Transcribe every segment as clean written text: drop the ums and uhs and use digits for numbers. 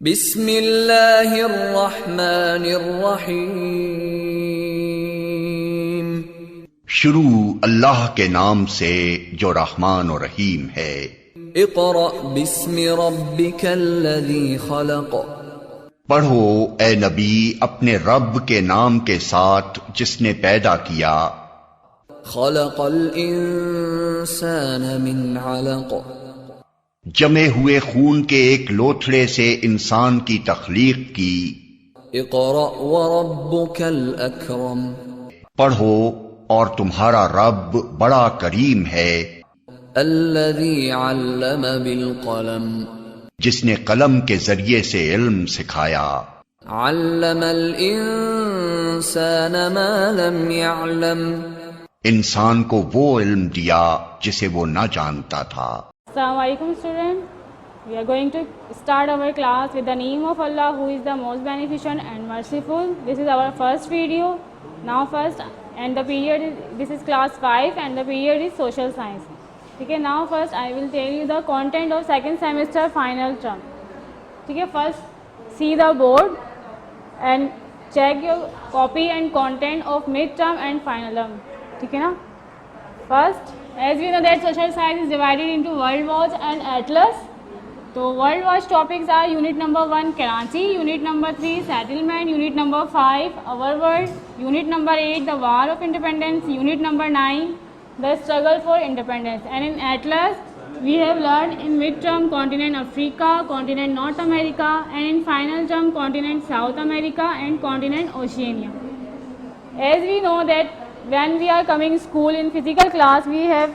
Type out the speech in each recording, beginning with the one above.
बिस्मिल्लाहिर्रहमानिर्रहीम। शुरू अल्लाह के नाम से जो रहमान और रहीम है। इक़रा बिस्मि रब्बिकल्लज़ी खलक़। पढ़ो ए नबी अपने रब के नाम के साथ जिसने पैदा किया। खलक़ल इंसान मिन अलक़। जमे हुए खून के एक लोथड़े से इंसान की तख्लीक की। इक़रा व रब्बुकल अकरम। पढ़ो और तुम्हारा रब बड़ा करीम है। अल्लज़ी अल्लम बिल क़लम। जिसने कलम के जरिए से इल्म सिखाया। अल्लमल इंसान मा लम यअलम। इंसान को वो इल्म दिया जिसे वो न जानता था। Assalamualaikum students, we are going to start our class with the name of Allah who is the most beneficent and merciful. This is our first video. Now first and the period is, this is class 5 and the period is social science. Okay, now first I will tell you the content of second semester final term. Okay, first see the board and check your copy and content of midterm and final term. Okay na? First, as we know that social science is divided into World Watch and Atlas. So World Watch topics are unit number 1 Karachi, unit number 3 settlement, unit number 5 our world, unit number 8 the war of independence, unit number 9 the struggle for independence. And in Atlas we have learned in midterm continent Africa, continent North America, and in final term continent South America and continent Oceania. As we know that when we are coming school in physical class we have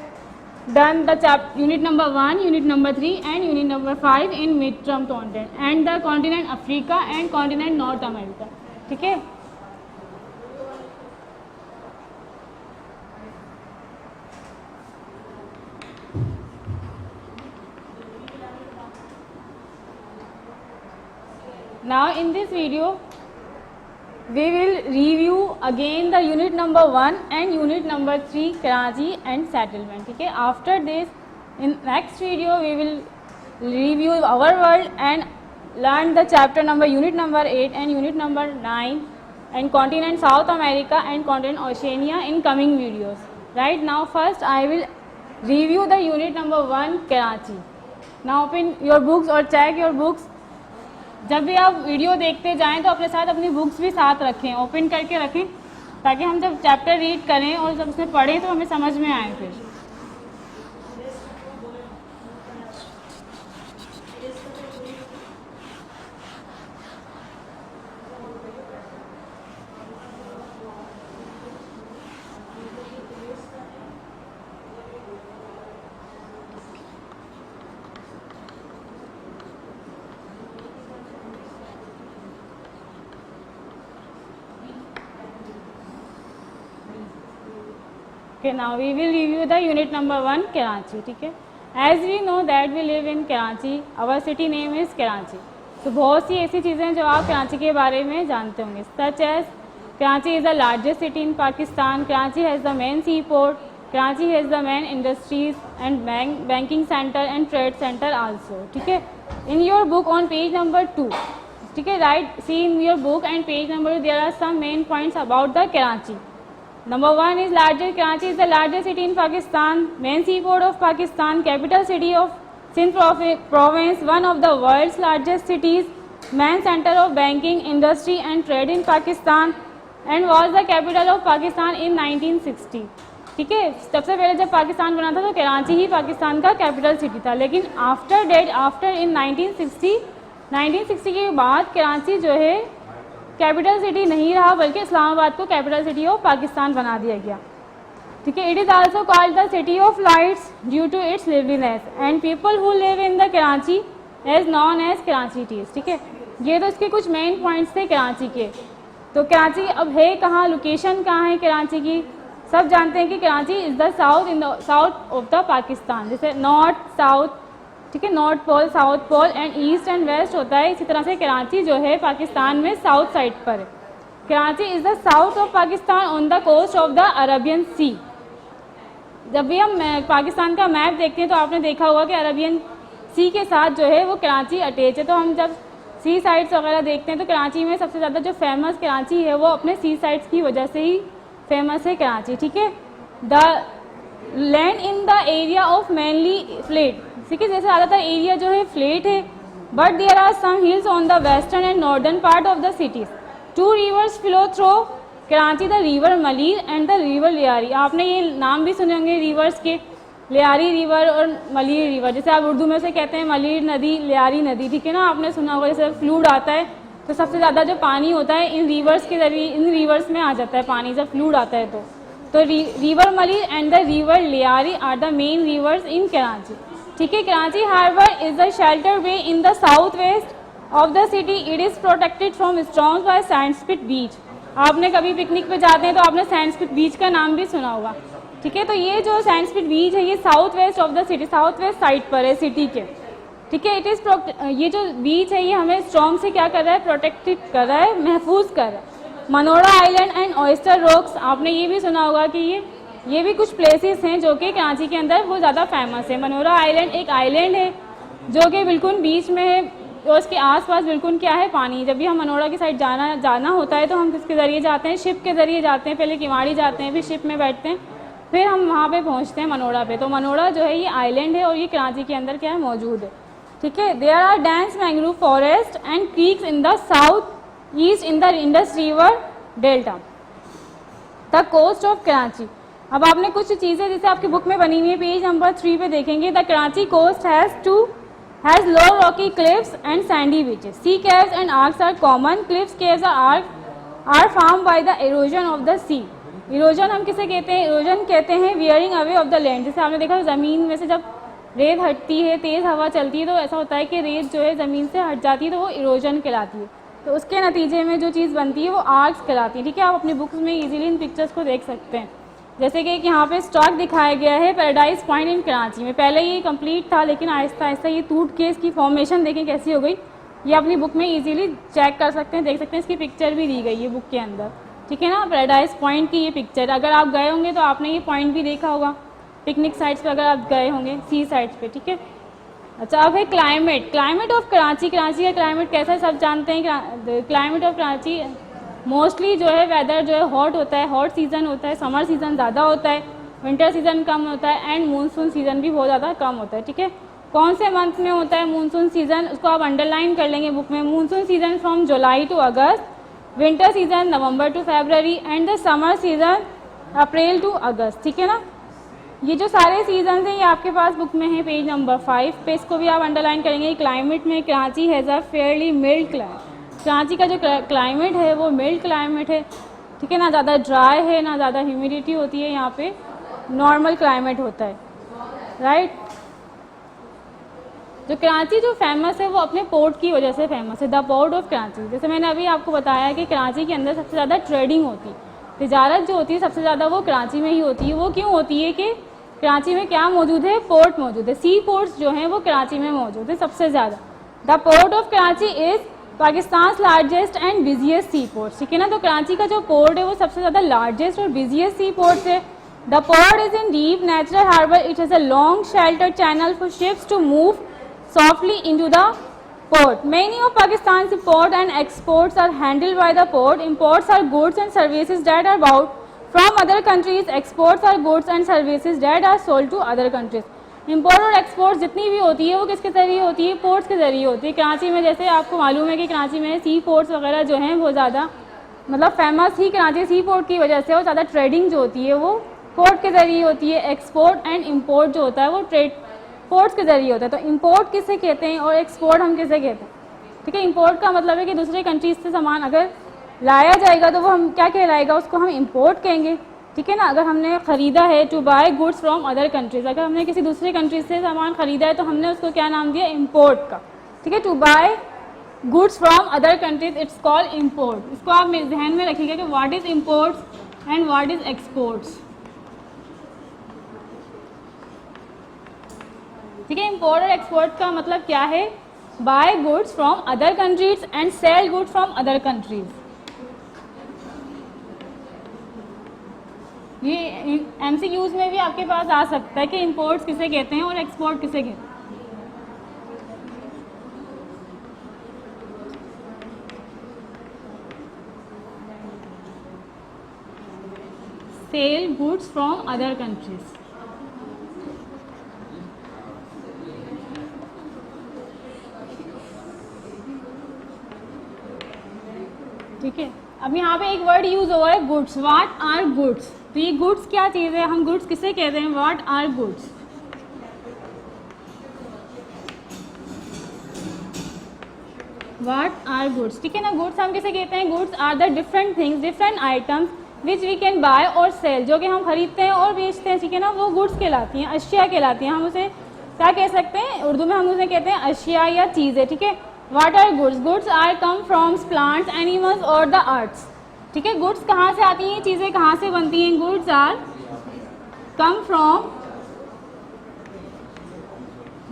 done the unit number 1, unit number 3 and unit number 5 in midterm content and the continent Africa and continent North America. ठीक है? Now in this video we will review again the unit number 1 and unit number 3 Karachi and settlement. ठीक है? After this in next video we will review our world and learn the chapter number unit number 8 and unit number 9 and continent South America and continent Oceania in coming videos. Right now first I will review the unit number 1 Karachi. Now open your books or check your books. जब भी आप video देखते जाएं तो अपने साथ अपनी books भी साथ रखें, ओपन करके रखें ताकि हम जब चैप्टर रीड करें और जब उसमें पढ़ें तो हमें समझ में आए फिर। Okay, now we will review the unit number 1 Karachi. ठीक है? As we know that we live in Karachi, our city name is Karachi. तो बहुत सी ऐसी चीज़ें जो आप कराची के बारे में जानते होंगे, such as Karachi is the largest city in Pakistan. Karachi has the main seaport. Karachi has the main industries and banking center and trade center also. ठीक है? In your book on page number 2, ठीक है? Right, see in your book and page number 2 there are some main points about the Karachi. Number 1 is largest. Karachi is the largest city in Pakistan, main seaport of Pakistan, capital city of Sindh province, one of the world's largest cities, main center of banking, industry and trade in Pakistan, and was the capital of Pakistan in 1960. ठीक है? सबसे पहले जब पाकिस्तान बना था तो कराची ही पाकिस्तान का capital city था, लेकिन आफ्टर इन 1960 के बाद कराची जो है कैपिटल सिटी नहीं रहा बल्कि इस्लामाबाद को कैपिटल सिटी ऑफ पाकिस्तान बना दिया गया। ठीक है? It is also called the city of lights due to its liveliness and people who live in the Karachi as known as Karachiites. ठीक है? ये तो इसके कुछ मेन पॉइंट्स थे कराची के। तो कराची अब है कहाँ, लोकेशन कहाँ है कराची की? सब जानते हैं कि Karachi is the south of the Pakistan, जैसे नॉर्थ साउथ, ठीक है, north pole south pole and east and west होता है। इसी तरह से कराची जो है पाकिस्तान में साउथ साइड पर है। Karachi is the south of Pakistan on the coast of the Arabian sea. जब भी हम पाकिस्तान का मैप देखते हैं तो आपने देखा होगा कि अरबियन सी के साथ जो है वो कराची अटैच है। तो हम जब सी साइड्स वगैरह देखते हैं तो कराची में सबसे ज़्यादा जो फेमस कराची है वो अपने सी साइड्स की वजह से ही फेमस है कराची, ठीक है। The land in the area of mainly flat, ठीक है, जैसे ज़्यादातर एरिया जो है फ्लेट है, but there are some hills on the western and northern part of the cities. 2 rivers flow through Karachi, the river Malir and the river Lyari. आपने ये नाम भी सुने होंगे रिवर्स के, लियारी रिवर और मलीर रिवर, जैसे आप उर्दू में से कहते हैं मलीर नदी, लियारी नदी, ठीक है ना, आपने सुना होगा। जैसे फ्लूड आता है तो सबसे ज़्यादा जो पानी होता है इन रिवर्स के ज़रिए, इन रिवर्स में आ जाता है पानी जब फ्लूड आता है तो river Malir and the river Lyari are the main rivers in Karachi, ठीक है। Karachi harbour is the shelter way in the south west of the city, it is protected from storms by Sandspit beach. आपने कभी पिकनिक पे जाते हैं तो आपने सैंडस्पिट बीच का नाम भी सुना होगा, ठीक है। तो ये जो सैंडस्पिट बीच है ये south west of the city, south west side पर है सिटी के, ठीक है। इट इज़ ये जो बीच है ये हमें स्टॉर्म से क्या कर रहा है, प्रोटेक्टेड कर रहा है, महफूज कर रहा है। Monera island and oyster rocks, आपने ये भी सुना होगा कि ये भी कुछ प्लेसेस हैं जो कि कराची के अंदर वो ज़्यादा फेमस है। मनोरा आइलैंड एक आइलैंड है जो कि बिल्कुल बीच में है और उसके आसपास बिल्कुल क्या है, पानी। जब भी हम मनोरा की साइड जाना होता है तो हम किसके ज़रिए जाते हैं, शिप के ज़रिए जाते हैं। पहले किवाड़ी जाते हैं, फिर शिप में बैठते हैं, फिर हम वहाँ पे पहुँचते हैं मनोरा पे। तो मनोरा जो है ये आइलैंड है और ये कराची के अंदर क्या है, मौजूद है, ठीक है। There are dense mangrove forest and creeks in the south east in the Indus river delta. The coast of Karachi, अब आपने कुछ चीज़ें जैसे आपकी बुक में बनी हुई है, पेज नंबर 3 पे देखेंगे। The Karachi coast has low rocky cliffs and sandy beaches, sea caves and arches are common, cliffs caves are form by the erosion of the sea. Erosion हम किसे कहते हैं, इरोजन कहते हैं wearing away of the land. जैसे आपने देखा ज़मीन में से जब रेत हटती है, तेज़ हवा चलती है तो ऐसा होता है कि रेत जो है ज़मीन से हट जाती है तो वो इरोजन कहलाती है। तो उसके नतीजे में जो चीज़ बनती है वो आर्क्स कहलाती है, ठीक है। आप अपनी बुक्स में इजीली इन पिक्चर्स को देख सकते हैं। जैसे कि यहाँ पे स्टॉक दिखाया गया है पैराडाइज पॉइंट इन कराची में, पहले ये कंप्लीट था लेकिन आहिस्ता आहिस्ता ये टूट के इसकी फॉर्मेशन देखें कैसी हो गई, ये अपनी बुक में इजीली चेक कर सकते हैं, देख सकते हैं। इसकी पिक्चर भी दी गई है बुक के अंदर, ठीक है ना। पैराडाइज पॉइंट की ये पिक्चर, अगर आप गए होंगे तो आपने ये पॉइंट भी देखा होगा पिकनिक साइट्स पर, अगर आप गए होंगे सी साइड्स पे, ठीक है। अच्छा, अब है क्लाइमेट ऑफ कराची। कराची का क्लाइमेट कैसा है सब जानते हैं। क्लाइमेट ऑफ कराची मोस्टली जो है वेदर जो है हॉट होता है, हॉट सीज़न होता है, समर सीज़न ज़्यादा होता है, विंटर सीज़न कम होता है एंड मानसून सीज़न भी बहुत ज़्यादा कम होता है, ठीक है। कौन से मंथ में होता है मानसून सीज़न, उसको आप अंडरलाइन कर लेंगे बुक में। Monsoon season from July to August, winter season November to February and the summer season April to August, ठीक है ना। ये जो सारे सीजन हैं ये आपके पास बुक में है पेज नंबर 5 पे, इसको भी आप अंडरलाइन करेंगे। क्लाइमेट में Karachi has a fairly mild climate, Karachi का जो क्लाइमेट है वो मिल्ड क्लाइमेट है, ठीक है ना। ज़्यादा ड्राई है ना ज़्यादा ह्यूमिडिटी होती है, यहाँ पे नॉर्मल क्लाइमेट होता है, राइट। जो कराची जो फेमस है वो अपने पोर्ट की वजह से फेमस है, द पोर्ट ऑफ कराची। जैसे मैंने अभी आपको बताया कि कराची के अंदर सबसे ज़्यादा ट्रेडिंग होती है, तिजारत जो होती है सबसे ज़्यादा वो कराची में ही होती है। वो क्यों होती है कि कराची में क्या मौजूद है, पोर्ट मौजूद है, सी पोर्ट्स जो हैं वो कराची में मौजूद है सबसे ज़्यादा। The port of Karachi is Pakistan largest and busiest sea port, ठीक है ना। तो कराची का जो पोर्ट है वो सबसे ज़्यादा लार्जेस्ट और बिजिएस्ट सी पोर्ट है। The port is in deep natural harbour, it has a long shelter channel for ships to move softly into the port. Many of Pakistan's import and exports are handled by the port. Imports are goods and services that are bought from other countries. Exports are goods and services that are sold to other countries. Import और export जितनी भी होती है वो किसके ज़रिए होती है, पोर्ट्स के ज़रिए होती है। कराची में जैसे आपको मालूम है कि कराची में सी पोर्ट्स वगैरह जो हैं वो ज़्यादा मतलब फेमस ही कराची सी पोर्ट की वजह से, और ज़्यादा ट्रेडिंग जो होती है वो पोर्ट के ज़रिए होती है। एक्सपोर्ट एंड इम्पोर्ट जो होता है वो ट्रेड पोर्ट्स के ज़रिए होता है। तो इंपोर्ट किसे कहते हैं और एक्सपोर्ट हम किसे कहते हैं, ठीक है। इंपोर्ट का मतलब है कि दूसरे कंट्रीज से सामान अगर लाया जाएगा तो वो हम क्या कहलाएगा, उसको हम इंपोर्ट कहेंगे, ठीक है ना। अगर हमने ख़रीदा है to buy goods from other countries, अगर हमने किसी दूसरे कंट्रीज से सामान ख़रीदा है तो हमने उसको क्या नाम दिया, इंपोर्ट का, ठीक है। To buy goods from other countries it's called import. इसको आप ध्यान में रखिएगा कि what is imports and what is exports, ठीक है। इंपोर्ट और एक्सपोर्ट का मतलब क्या है, buy goods from other countries and sell goods from other countries. ये एमसीक्यूज में भी आपके पास आ सकता है कि इंपोर्ट्स किसे कहते हैं और एक्सपोर्ट किसे कहते हैं। Cell goods from other countries. ठीक है, अब यहाँ पे एक वर्ड यूज हुआ है गुड्स। What are goods? तो ये गुड्स क्या चीज़ है, हम गुड्स किसे कहते हैं? What are goods? What are goods, ठीक है ना। गुड्स हम किसे कहते हैं? Goods are the different things, different items which we can buy और सेल, जो कि हम खरीदते हैं और बेचते हैं, ठीक है ना, वो गुड्स कहलाती हैं, अशिया कहलाती हैं। हम उसे क्या कह सकते हैं? उर्दू में हम उसे कहते हैं अशिया या चीज़ें, ठीक है। What are goods? Goods are come from plants, animals और द आर्ट्स, ठीक है। गुड्स कहाँ से आती हैं? चीज़ें कहाँ से बनती हैं? Goods are come from,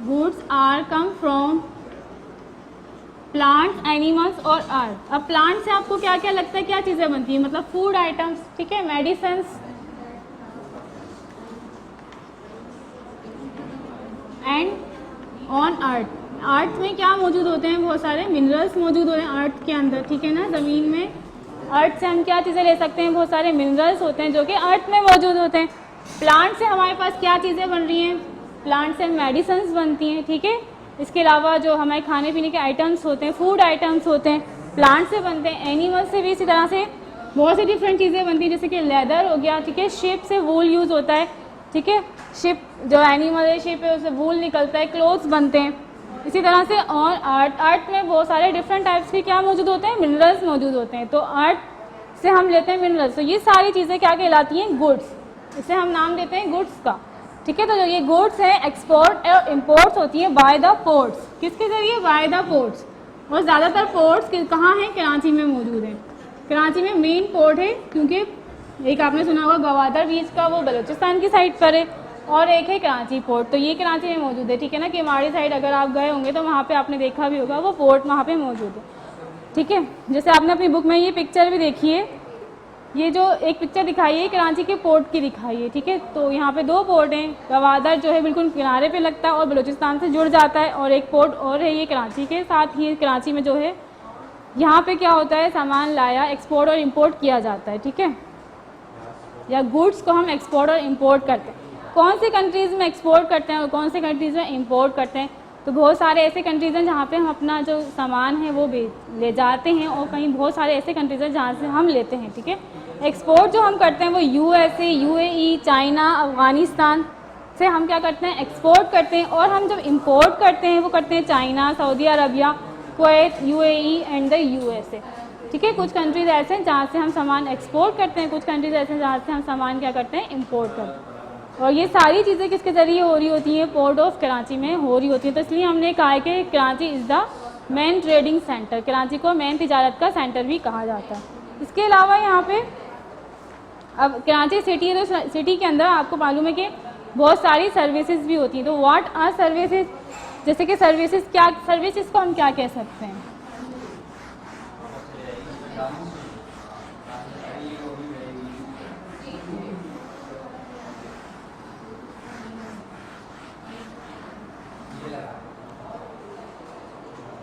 goods are come from plants, animals और अर्थ। अब प्लांट से आपको क्या क्या लगता है, क्या चीज़ें बनती हैं? मतलब फूड आइटम्स, ठीक है, मेडिसिन्स एंड ऑन अर्थ। अर्थ में क्या मौजूद होते हैं? बहुत सारे मिनरल्स मौजूद होते हैं अर्थ के अंदर, ठीक है ना। ज़मीन में अर्थ से हम क्या चीज़ें ले सकते हैं? बहुत सारे मिनरल्स होते हैं जो कि अर्थ में मौजूद होते हैं। प्लांट से हमारे पास क्या चीज़ें बन रही हैं? प्लांट से मेडिसिन्स बनती हैं, ठीक है। इसके अलावा जो हमारे खाने पीने के आइटम्स होते हैं, फूड आइटम्स होते हैं, प्लांट से बनते हैं। एनिमल से भी इसी तरह से बहुत सी डिफरेंट चीज़ें बनती हैं, जैसे कि लेदर हो गया, ठीक है। शिप से वूल यूज़ होता है, ठीक है। शिप जो एनिमल है, शिप है, उससे वूल निकलता है, क्लोथ्स बनते हैं। इसी तरह से और अर्थ में बहुत सारे डिफरेंट टाइप्स के क्या मौजूद होते हैं? मिनरल्स मौजूद होते हैं। तो अर्थ से हम लेते हैं मिनरल्स। तो ये सारी चीज़ें क्या कहलाती हैं? गुड्स। इसे हम नाम देते हैं गुड्स का, ठीक है। तो जो ये गुड्स हैं, एक्सपोर्ट और इम्पोर्ट्स होती है बाय द पोर्ट्स। किसके जरिए? By the ports. और ज़्यादातर पोर्ट्स कहाँ हैं? कराची में मौजूद है। कराची में मेन पोर्ट है, क्योंकि एक आपने सुना होगा गवादर बीच का, वो बलूचिस्तान की साइड पर है, और एक है कराची पोर्ट, तो ये कराची में मौजूद है, ठीक है ना। केमाड़ी साइड अगर आप गए होंगे तो वहाँ पे आपने देखा भी होगा, वो पोर्ट वहाँ पे मौजूद है, ठीक है। जैसे आपने अपनी बुक में ये पिक्चर भी देखी है, ये जो एक पिक्चर दिखाई है कराची के पोर्ट की दिखाई है, ठीक है। तो यहाँ पे दो पोर्ट हैं, गवादर जो है बिल्कुल किनारे पे लगता है और बलूचिस्तान से जुड़ जाता है, और एक पोर्ट और है ये कराची के साथ ही। कराची में जो है यहाँ पे क्या होता है, सामान लाया, एक्सपोर्ट और इम्पोर्ट किया जाता है, ठीक है, या गुड्स को हम एक्सपोर्ट और इम्पोर्ट करते हैं। कौन सी कंट्रीज़ में एक्सपोर्ट करते हैं और कौन से कंट्रीज़ में इंपोर्ट करते हैं? तो बहुत सारे ऐसे कंट्रीज़ हैं जहाँ पे हम अपना जो सामान है वो ले जाते हैं, और कहीं बहुत सारे ऐसे कंट्रीज़ हैं जहाँ से हम लेते हैं, ठीक है। एक्सपोर्ट जो हम करते हैं वो USA, UAE, चाइना, अफ़गानिस्तान से हम क्या करते हैं? एक्सपोर्ट करते हैं। और हम जब इंपोर्ट करते हैं वो करते हैं China, Saudi Arabia, Kuwait, UAE and the USA, ठीक है। कुछ कंट्रीज़ ऐसे हैं जहाँ से हम सामान एक्सपोर्ट करते हैं, कुछ कंट्रीज़ ऐसे हैं जहाँ से हम सामान क्या करते हैं? इम्पोर्ट करते हैं। और ये सारी चीज़ें किसके ज़रिए हो रही होती हैं? पोर्ट ऑफ कराची में हो रही होती हैं। तो इसलिए हमने कहा है कि Karachi is the main trading centre, Karachi को मेन तिजारत का सेंटर भी कहा जाता है। इसके अलावा यहाँ पे अब कराची सिटी है, तो सिटी के अंदर आपको मालूम है कि बहुत सारी सर्विसेज भी होती हैं। तो व्हाट आर सर्विसेज? जैसे कि सर्विसेज क्या, सर्विसेज को हम क्या कह सकते हैं?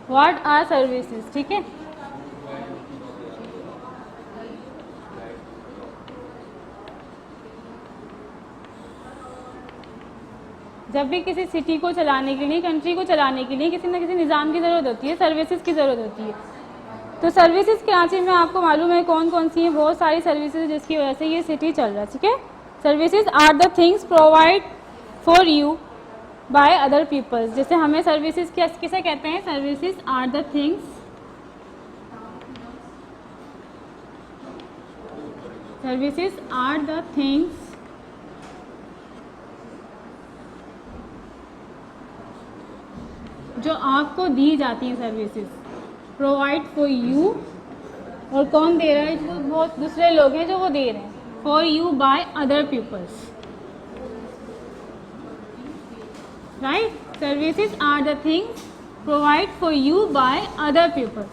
व्हाट आर सर्विसेज, ठीक है। जब भी किसी सिटी को चलाने के लिए, कंट्री को चलाने के लिए किसी न किसी निज़ाम की ज़रूरत होती है, सर्विसेज की ज़रूरत होती है। तो सर्विसेज कराची में आपको मालूम है कौन कौन सी हैं? बहुत सारी सर्विसेज जिसकी वजह से ये सिटी चल रहा है, ठीक है। Services are the things provide for you by other peoples. जैसे हमें सर्विसेज किसे कहते हैं? Services are the things, services are the things जो आपको दी जाती हैं, सर्विसेज प्रोवाइड फॉर यू। और कौन दे रहा है? जो बहुत दूसरे लोग हैं जो वो दे रहे हैं, for you by other peoples, right. Services are the things provide for you by other people.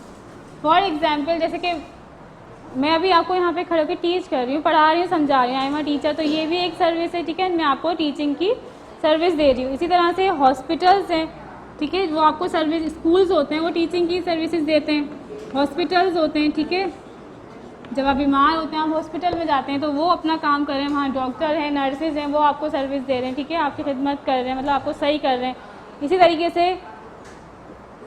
For example, जैसे कि मैं अभी आपको यहाँ पे खड़े होकर टीच कर रही हूँ, पढ़ा रही हूँ, समझा रही हूँ, आई एम अ टीचर, तो ये भी एक सर्विस है, ठीक है। मैं आपको टीचिंग की सर्विस दे रही हूँ। इसी तरह से हॉस्पिटल्स हैं, ठीक है, वो आपको सर्विस, स्कूल्स होते हैं वो टीचिंग की सर्विसेज देते हैं, हॉस्पिटल्स होते हैं, ठीक है, जब आप बीमार होते हैं, आप हॉस्पिटल में जाते हैं, तो वो अपना काम कर रहे हैं, वहाँ डॉक्टर हैं, नर्सेज हैं, वो आपको सर्विस दे रहे हैं, ठीक है, आपकी खिदमत कर रहे हैं, मतलब आपको सही कर रहे हैं। इसी तरीके से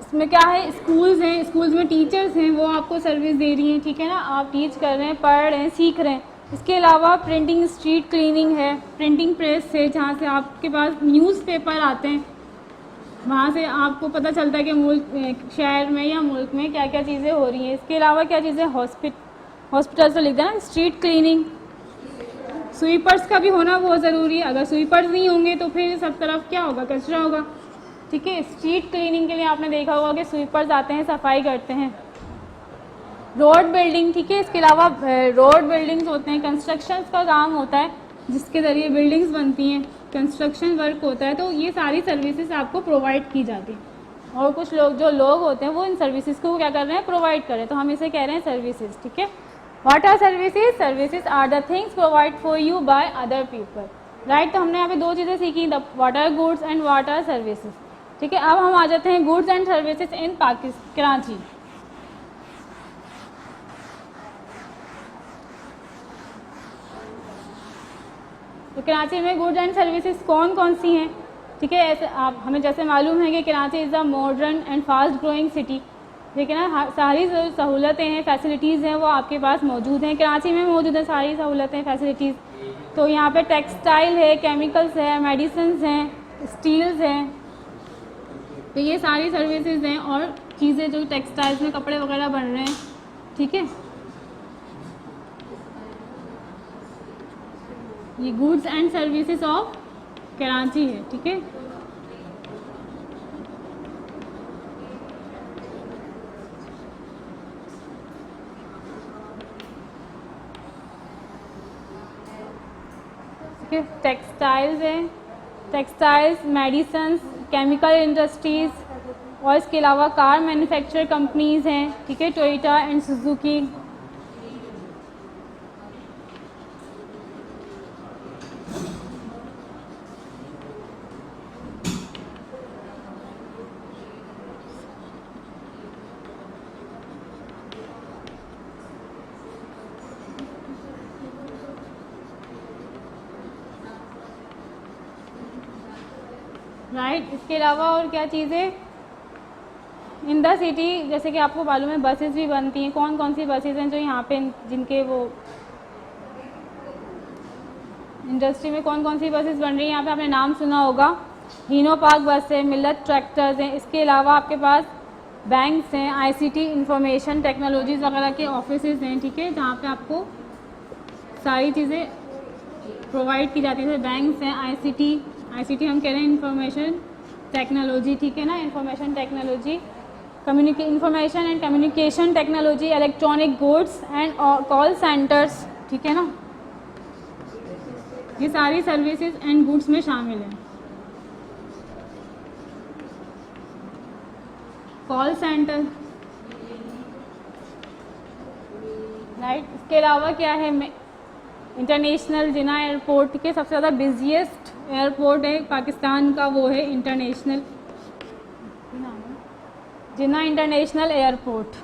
इसमें क्या है, स्कूल्स हैं, स्कूल्स में टीचर्स हैं, वो आपको सर्विस दे रही हैं, ठीक है ना, आप टीच कर रहे हैं, पढ़ रहे हैं, सीख रहे हैं। इसके अलावा प्रिंटिंग, स्ट्रीट क्लीनिंग है, प्रिंटिंग प्रेस है, जहाँ से आपके पास न्यूज़पेपर आते हैं, वहाँ से आपको पता चलता है कि मुल्क, शहर में या मुल्क में क्या क्या चीज़ें हो रही हैं। इसके अलावा क्या चीज़ें, हॉस्पिटल से लिख देना, स्ट्रीट क्लीनिंग, स्वीपर्स का भी होना बहुत ज़रूरी है। अगर स्वीपर्स नहीं होंगे तो फिर सब तरफ क्या होगा, कचरा होगा, ठीक है। स्ट्रीट क्लीनिंग के लिए आपने देखा होगा कि स्वीपर्स आते हैं, सफाई करते हैं। रोड बिल्डिंग, ठीक है, इसके अलावा रोड बिल्डिंग्स होते हैं, कंस्ट्रक्शंस का काम होता है जिसके ज़रिए बिल्डिंग्स बनती हैं, कंस्ट्रक्शन वर्क होता है, तो ये सारी सर्विसेज आपको प्रोवाइड की जाती हैं। और कुछ लोग, जो लोग होते हैं, वो इन सर्विसेज को क्या कर रहे हैं, प्रोवाइड कर रहे हैं, तो हम इसे कह रहे हैं सर्विसेज, ठीक है। What are services? Services are the things provide for you by other people, right. तो हमने यहाँ पे दो चीज़ें सीखी, the what are goods and what are services, ठीक है। अब हम आ जाते हैं goods and services in Karachi. तो कराची में गुड्स एंड सर्विसेज कौन कौन सी हैं, ठीक है। ऐसे आप, हमें जैसे मालूम है कि Karachi is a modern and fast growing city, ठीक है ना, सारी सहूलतें हैं, फैसिलिटीज़ हैं, वो आपके पास मौजूद हैं, कराची में मौजूद है सारी सहूलतें, फैसिलिटीज़। तो यहाँ पे टेक्सटाइल है, केमिकल्स है, मेडिसिन्स हैं, स्टील्स हैं, तो ये सारी सर्विसेज हैं और चीज़ें जो टेक्सटाइल्स में कपड़े वगैरह बन रहे हैं, ठीक है। ये goods and services of Karachi है, ठीक है। टेक्सटाइल्स हैं, टेक्सटाइल्स, मेडिसन्स, केमिकल इंडस्ट्रीज़, और इसके अलावा कार मैन्युफैक्चर कंपनीज़ हैं, ठीक है, टोयोटा एंड सुजुकी। राइट, इसके अलावा और क्या चीज़ें इन द सिटी, जैसे कि आपको मालूम है बसेस भी बनती हैं। कौन कौन सी बसेस हैं जो यहाँ पे, जिनके वो इंडस्ट्री में कौन कौन सी बसेस बन रही हैं, यहाँ पे आपने नाम सुना होगा, हीनो पार्क बस है, मिल्लत ट्रैक्टर्स हैं। इसके अलावा आपके पास बैंक्स हैं, आईसीटी इंफॉर्मेशन टेक्नोलॉजीज़ वगैरह के ऑफिसेज हैं, ठीक है, जहाँ पे आपको सारी चीज़ें प्रोवाइड की जाती है। बैंक्स हैं, आईसीटी हम कह रहे हैं इंफॉर्मेशन टेक्नोलॉजी, ठीक है ना, information technology, information and communication technology, electronic goods and call centres, ठीक है ना, ये सारी सर्विसेज एंड गुड्स में शामिल हैं। Call centre, right. इसके अलावा क्या है, इंटरनेशनल जिना एयरपोर्ट, ठीक है, सबसे ज़्यादा बिजिएस्ट एयरपोर्ट है पाकिस्तान का, वो है इंटरनेशनल जिना इंटरनेशनल एयरपोर्ट,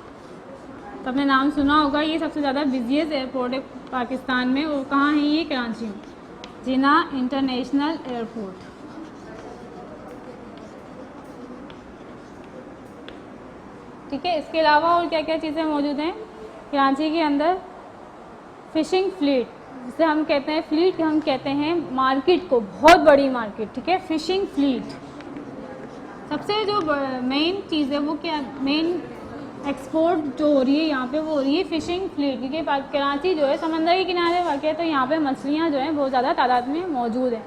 तो आपने नाम सुना होगा, ये सबसे ज़्यादा बिजिएस्ट एयरपोर्ट है पाकिस्तान में। और कहाँ है ये, कराची में, जिना इंटरनेशनल एयरपोर्ट। ठीक है, इसके अलावा और क्या क्या चीज़ें मौजूद हैं कराची के अंदर, फ़िशिंग फ्लीट, जिसे हम कहते हैं फ्लीट, हम कहते हैं मार्केट को, बहुत बड़ी मार्केट, ठीक है, फ़िशिंग फ्लीट। सबसे जो मेन चीज़ है वो क्या, मेन एक्सपोर्ट जो हो रही है यहाँ पे वो हो रही है फ़िशिंग फ्लीट, क्योंकि कराची जो है समंदर के किनारे वाक़ है, तो यहाँ पे मछलियाँ जो हैं बहुत ज़्यादा तादाद में मौजूद हैं,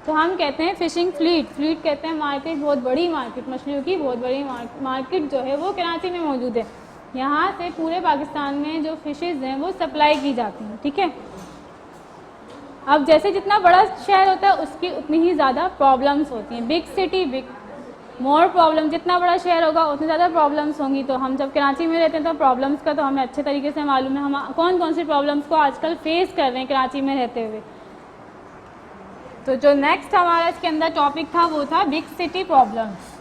तो हम कहते हैं फ़िशिंग फ्लीट। फ्लीट कहते हैं मार्केट, बहुत बड़ी मार्केट, मछलियों की बहुत बड़ी मार्केट जो है वो कराची में मौजूद है। यहाँ से पूरे पाकिस्तान में जो फ़िशेज़ हैं वो सप्लाई की जाती हैं, ठीक है। अब जैसे जितना बड़ा शहर होता है उसकी उतनी ही ज़्यादा प्रॉब्लम्स होती हैं, big city big more problem, जितना बड़ा शहर होगा उतनी ज़्यादा प्रॉब्लम्स होंगी। तो हम जब कराची में रहते हैं तो प्रॉब्लम्स का तो हमें अच्छे तरीके से मालूम है, हम कौन कौन सी प्रॉब्लम्स को आजकल फेस कर रहे हैं कराची में रहते हुए। तो जो नेक्स्ट हमारा इसके अंदर टॉपिक था वो था बिग सिटी प्रॉब्लम्स।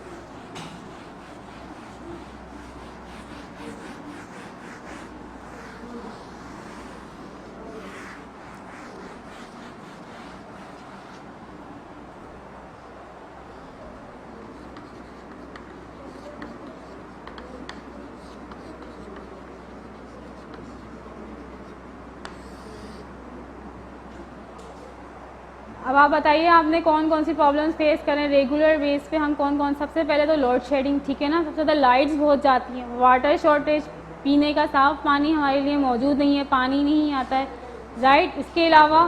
अब आप बताइए आपने कौन कौन सी प्रॉब्लम्स फेस करें रेगुलर बेस पे। हम कौन कौन, सबसे पहले तो लोड शेडिंग, ठीक है ना, सबसे ज़्यादा लाइट्स बहुत जाती हैं, वाटर शॉर्टेज, पीने का साफ़ पानी हमारे लिए मौजूद नहीं है, पानी नहीं आता है, राइट। इसके अलावा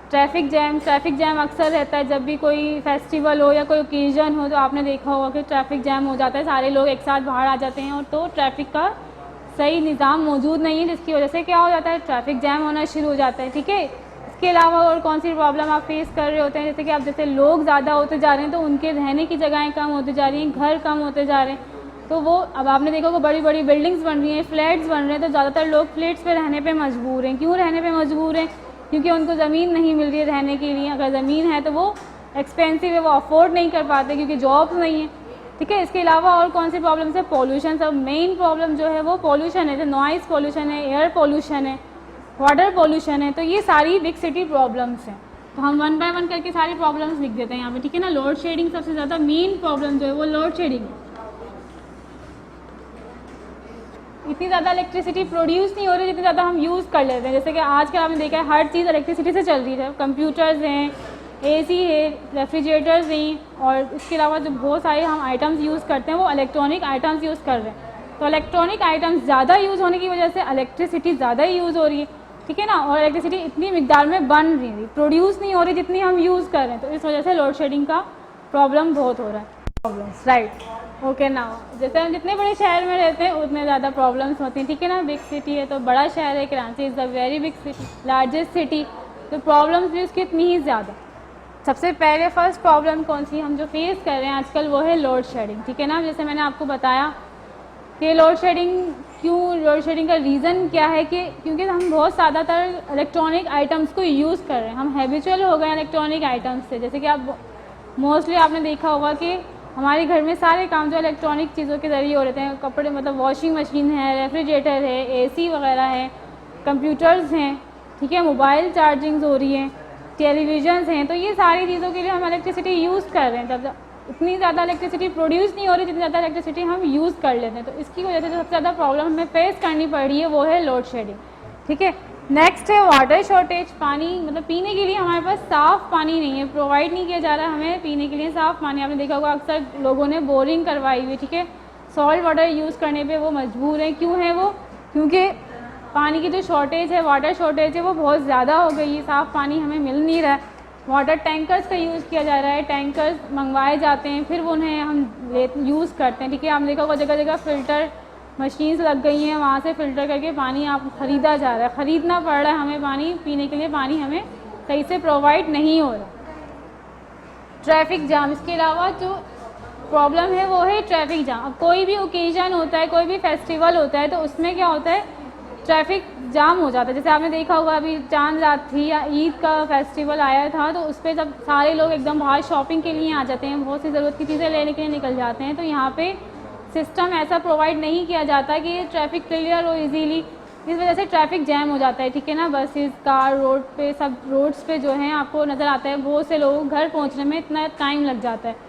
ट्रैफिक जैम अक्सर रहता है जब भी कोई फेस्टिवल हो या कोई ओकेज़न हो, तो आपने देखा होगा कि ट्रैफिक जैम हो जाता है, सारे लोग एक साथ बाहर आ जाते हैं और तो ट्रैफिक का सही निज़ाम मौजूद नहीं है, जिसकी वजह से क्या हो जाता है, ट्रैफिक जैम होना शुरू हो जाता है, ठीक है। इसके अलावा और कौन सी प्रॉब्लम आप फेस कर रहे होते हैं, जैसे कि आप जैसे लोग ज़्यादा होते जा रहे हैं तो उनके रहने की जगहें कम होती जा रही हैं, घर कम होते जा रहे हैं, तो वो अब आपने देखा होगा बड़ी बड़ी बिल्डिंग्स बन रही हैं, फ्लैट्स बन रहे हैं, तो ज़्यादातर लोग फ्लैट्स पे रहने पे मजबूर हैं। क्यों रहने पे मजबूर हैं? क्योंकि उनको ज़मीन नहीं मिल रही है रहने के लिए। अगर ज़मीन है तो वो एक्सपेंसिव है, वो अफोर्ड नहीं कर पाते क्योंकि जॉब्स नहीं है, ठीक है। इसके अलावा और कौन सी प्रॉब्लम्स है? पॉल्यूशन। सब मेन प्रॉब्लम जो है वो पॉल्यूशन है, जैसे नॉइज़ पॉल्यूशन है, एयर पॉल्यूशन है, वाटर पॉल्यूशन है, तो ये सारी बिग सिटी प्रॉब्लम्स हैं। तो हम वन बाय वन करके सारी प्रॉब्लम्स लिख देते हैं यहाँ पे, ठीक है ना। लोड शेडिंग सबसे ज़्यादा मेन प्रॉब्लम जो है वो लोड शेडिंग है। इतनी ज़्यादा इलेक्ट्रिसिटी प्रोड्यूस नहीं हो रही जितनी ज़्यादा हम यूज़ कर लेते हैं। जैसे कि आजकल आपने देखा है हर चीज़ इलेक्ट्रिसिटी से चल रही है, कंप्यूटर्स हैं, एसी है, रेफ्रिजरेटर्स हैं, और इसके अलावा जो बहुत सारे हम आइटम्स यूज़ करते हैं वो इलेक्ट्रॉनिक आइटम्स यूज़ कर रहे हैं। तो इलेक्ट्रॉनिक आइटम्स ज़्यादा यूज़ होने की वजह से इलेक्ट्रिसिटी ज़्यादा ही यूज़ हो रही है, ठीक है ना। और इलेक्ट्रिसिटी इतनी मिकदार में बन रही है, प्रोड्यूस नहीं हो रही जितनी हम यूज़ कर रहे हैं, तो इस वजह से लोड शेडिंग का प्रॉब्लम बहुत हो रहा है। प्रॉब्लम्स, राइट, ओके ना। जैसे हम जितने बड़े शहर में रहते हैं उतने ज़्यादा प्रॉब्लम्स होती हैं, ठीक है ना। बिग सिटी है तो बड़ा शहर है, Karachi is the very big city, largest city, तो प्रॉब्लम्स भी उसकी इतनी ही ज़्यादा। सबसे पहले फर्स्ट प्रॉब्लम कौन सी हम जो फेस कर रहे हैं आजकल वो है लोड शेडिंग, ठीक है ना। जैसे मैंने आपको बताया कि लोड शेडिंग का रीज़न क्या है कि क्योंकि हम बहुत ज़्यादातर इलेक्ट्रॉनिक आइटम्स को यूज़ कर रहे हैं, हम हैबिचुअल हो गए इलेक्ट्रॉनिक आइटम्स से। जैसे कि आप मोस्टली आपने देखा होगा कि हमारे घर में सारे काम जो इलेक्ट्रॉनिक चीज़ों के ज़रिए हो रहे हैं, कपड़े मतलब वॉशिंग मशीन है, रेफ्रिजरेटर है, एसी वगैरह है, कंप्यूटर्स हैं, ठीक है, मोबाइल चार्जिंग्स हो रही हैं, टेलीविज़न्स हैं, तो ये सारी चीज़ों के लिए हम इलेक्ट्रिसिटी यूज़ कर रहे हैं। जब इतनी ज़्यादा इलेक्ट्रिसिटी प्रोड्यूस नहीं हो रही जितनी ज़्यादा इलेक्ट्रिसिटी हम यूज़ कर लेते हैं, तो इसकी वजह से जो सबसे ज़्यादा प्रॉब्लम हमें फेस करनी पड़ रही है वो है लोड शेडिंग, ठीक है। नेक्स्ट है वाटर शॉर्टेज। पानी मतलब पीने के लिए हमारे पास साफ़ पानी नहीं है, प्रोवाइड नहीं किया जा रहा है हमें पीने के लिए साफ़ पानी। आपने देखा होगा अक्सर लोगों ने बोरिंग करवाई हुई, ठीक है, सॉल्ट वाटर यूज़ करने पे वो मजबूर हैं। क्यों है वो? क्योंकि पानी की जो शॉर्टेज है, वाटर शॉर्टेज है, वो बहुत ज़्यादा हो गई है, साफ़ पानी हमें मिल नहीं रहा है। वाटर टैंकर्स का यूज़ किया जा रहा है, टैंकर्स मंगवाए जाते हैं, फिर वो उन्हें हम यूज़ करते हैं, ठीक है। आपने देखा होगा जगह जगह फ़िल्टर मशीन्स लग गई हैं, वहाँ से फ़िल्टर करके पानी आप ख़रीदा जा रहा है, ख़रीदना पड़ रहा है हमें पानी पीने के लिए, पानी हमें सही से प्रोवाइड नहीं हो रहा। ट्रैफिक जाम, इसके अलावा जो प्रॉब्लम है वो है ट्रैफिक जाम। अब कोई भी ओकेज़न होता है, कोई भी फेस्टिवल होता है, तो उसमें क्या होता है, ट्रैफिक जाम हो जाता है। जैसे आपने देखा होगा अभी चांद रात थी या ईद का फेस्टिवल आया था, तो उस पर जब सारे लोग एकदम बाहर शॉपिंग के लिए आ जाते हैं, बहुत सी ज़रूरत की चीज़ें लेने के लिए निकल जाते हैं, तो यहाँ पे सिस्टम ऐसा प्रोवाइड नहीं किया जाता कि ट्रैफिक क्लियर हो इजीली, इस वजह से ट्रैफिक जैम हो जाता है, ठीक है ना। बसेस, कार, रोड पे, सब रोड्स पे जो है आपको नज़र आता है बहुत से लोगों को घर पहुंचने में इतना टाइम लग जाता है।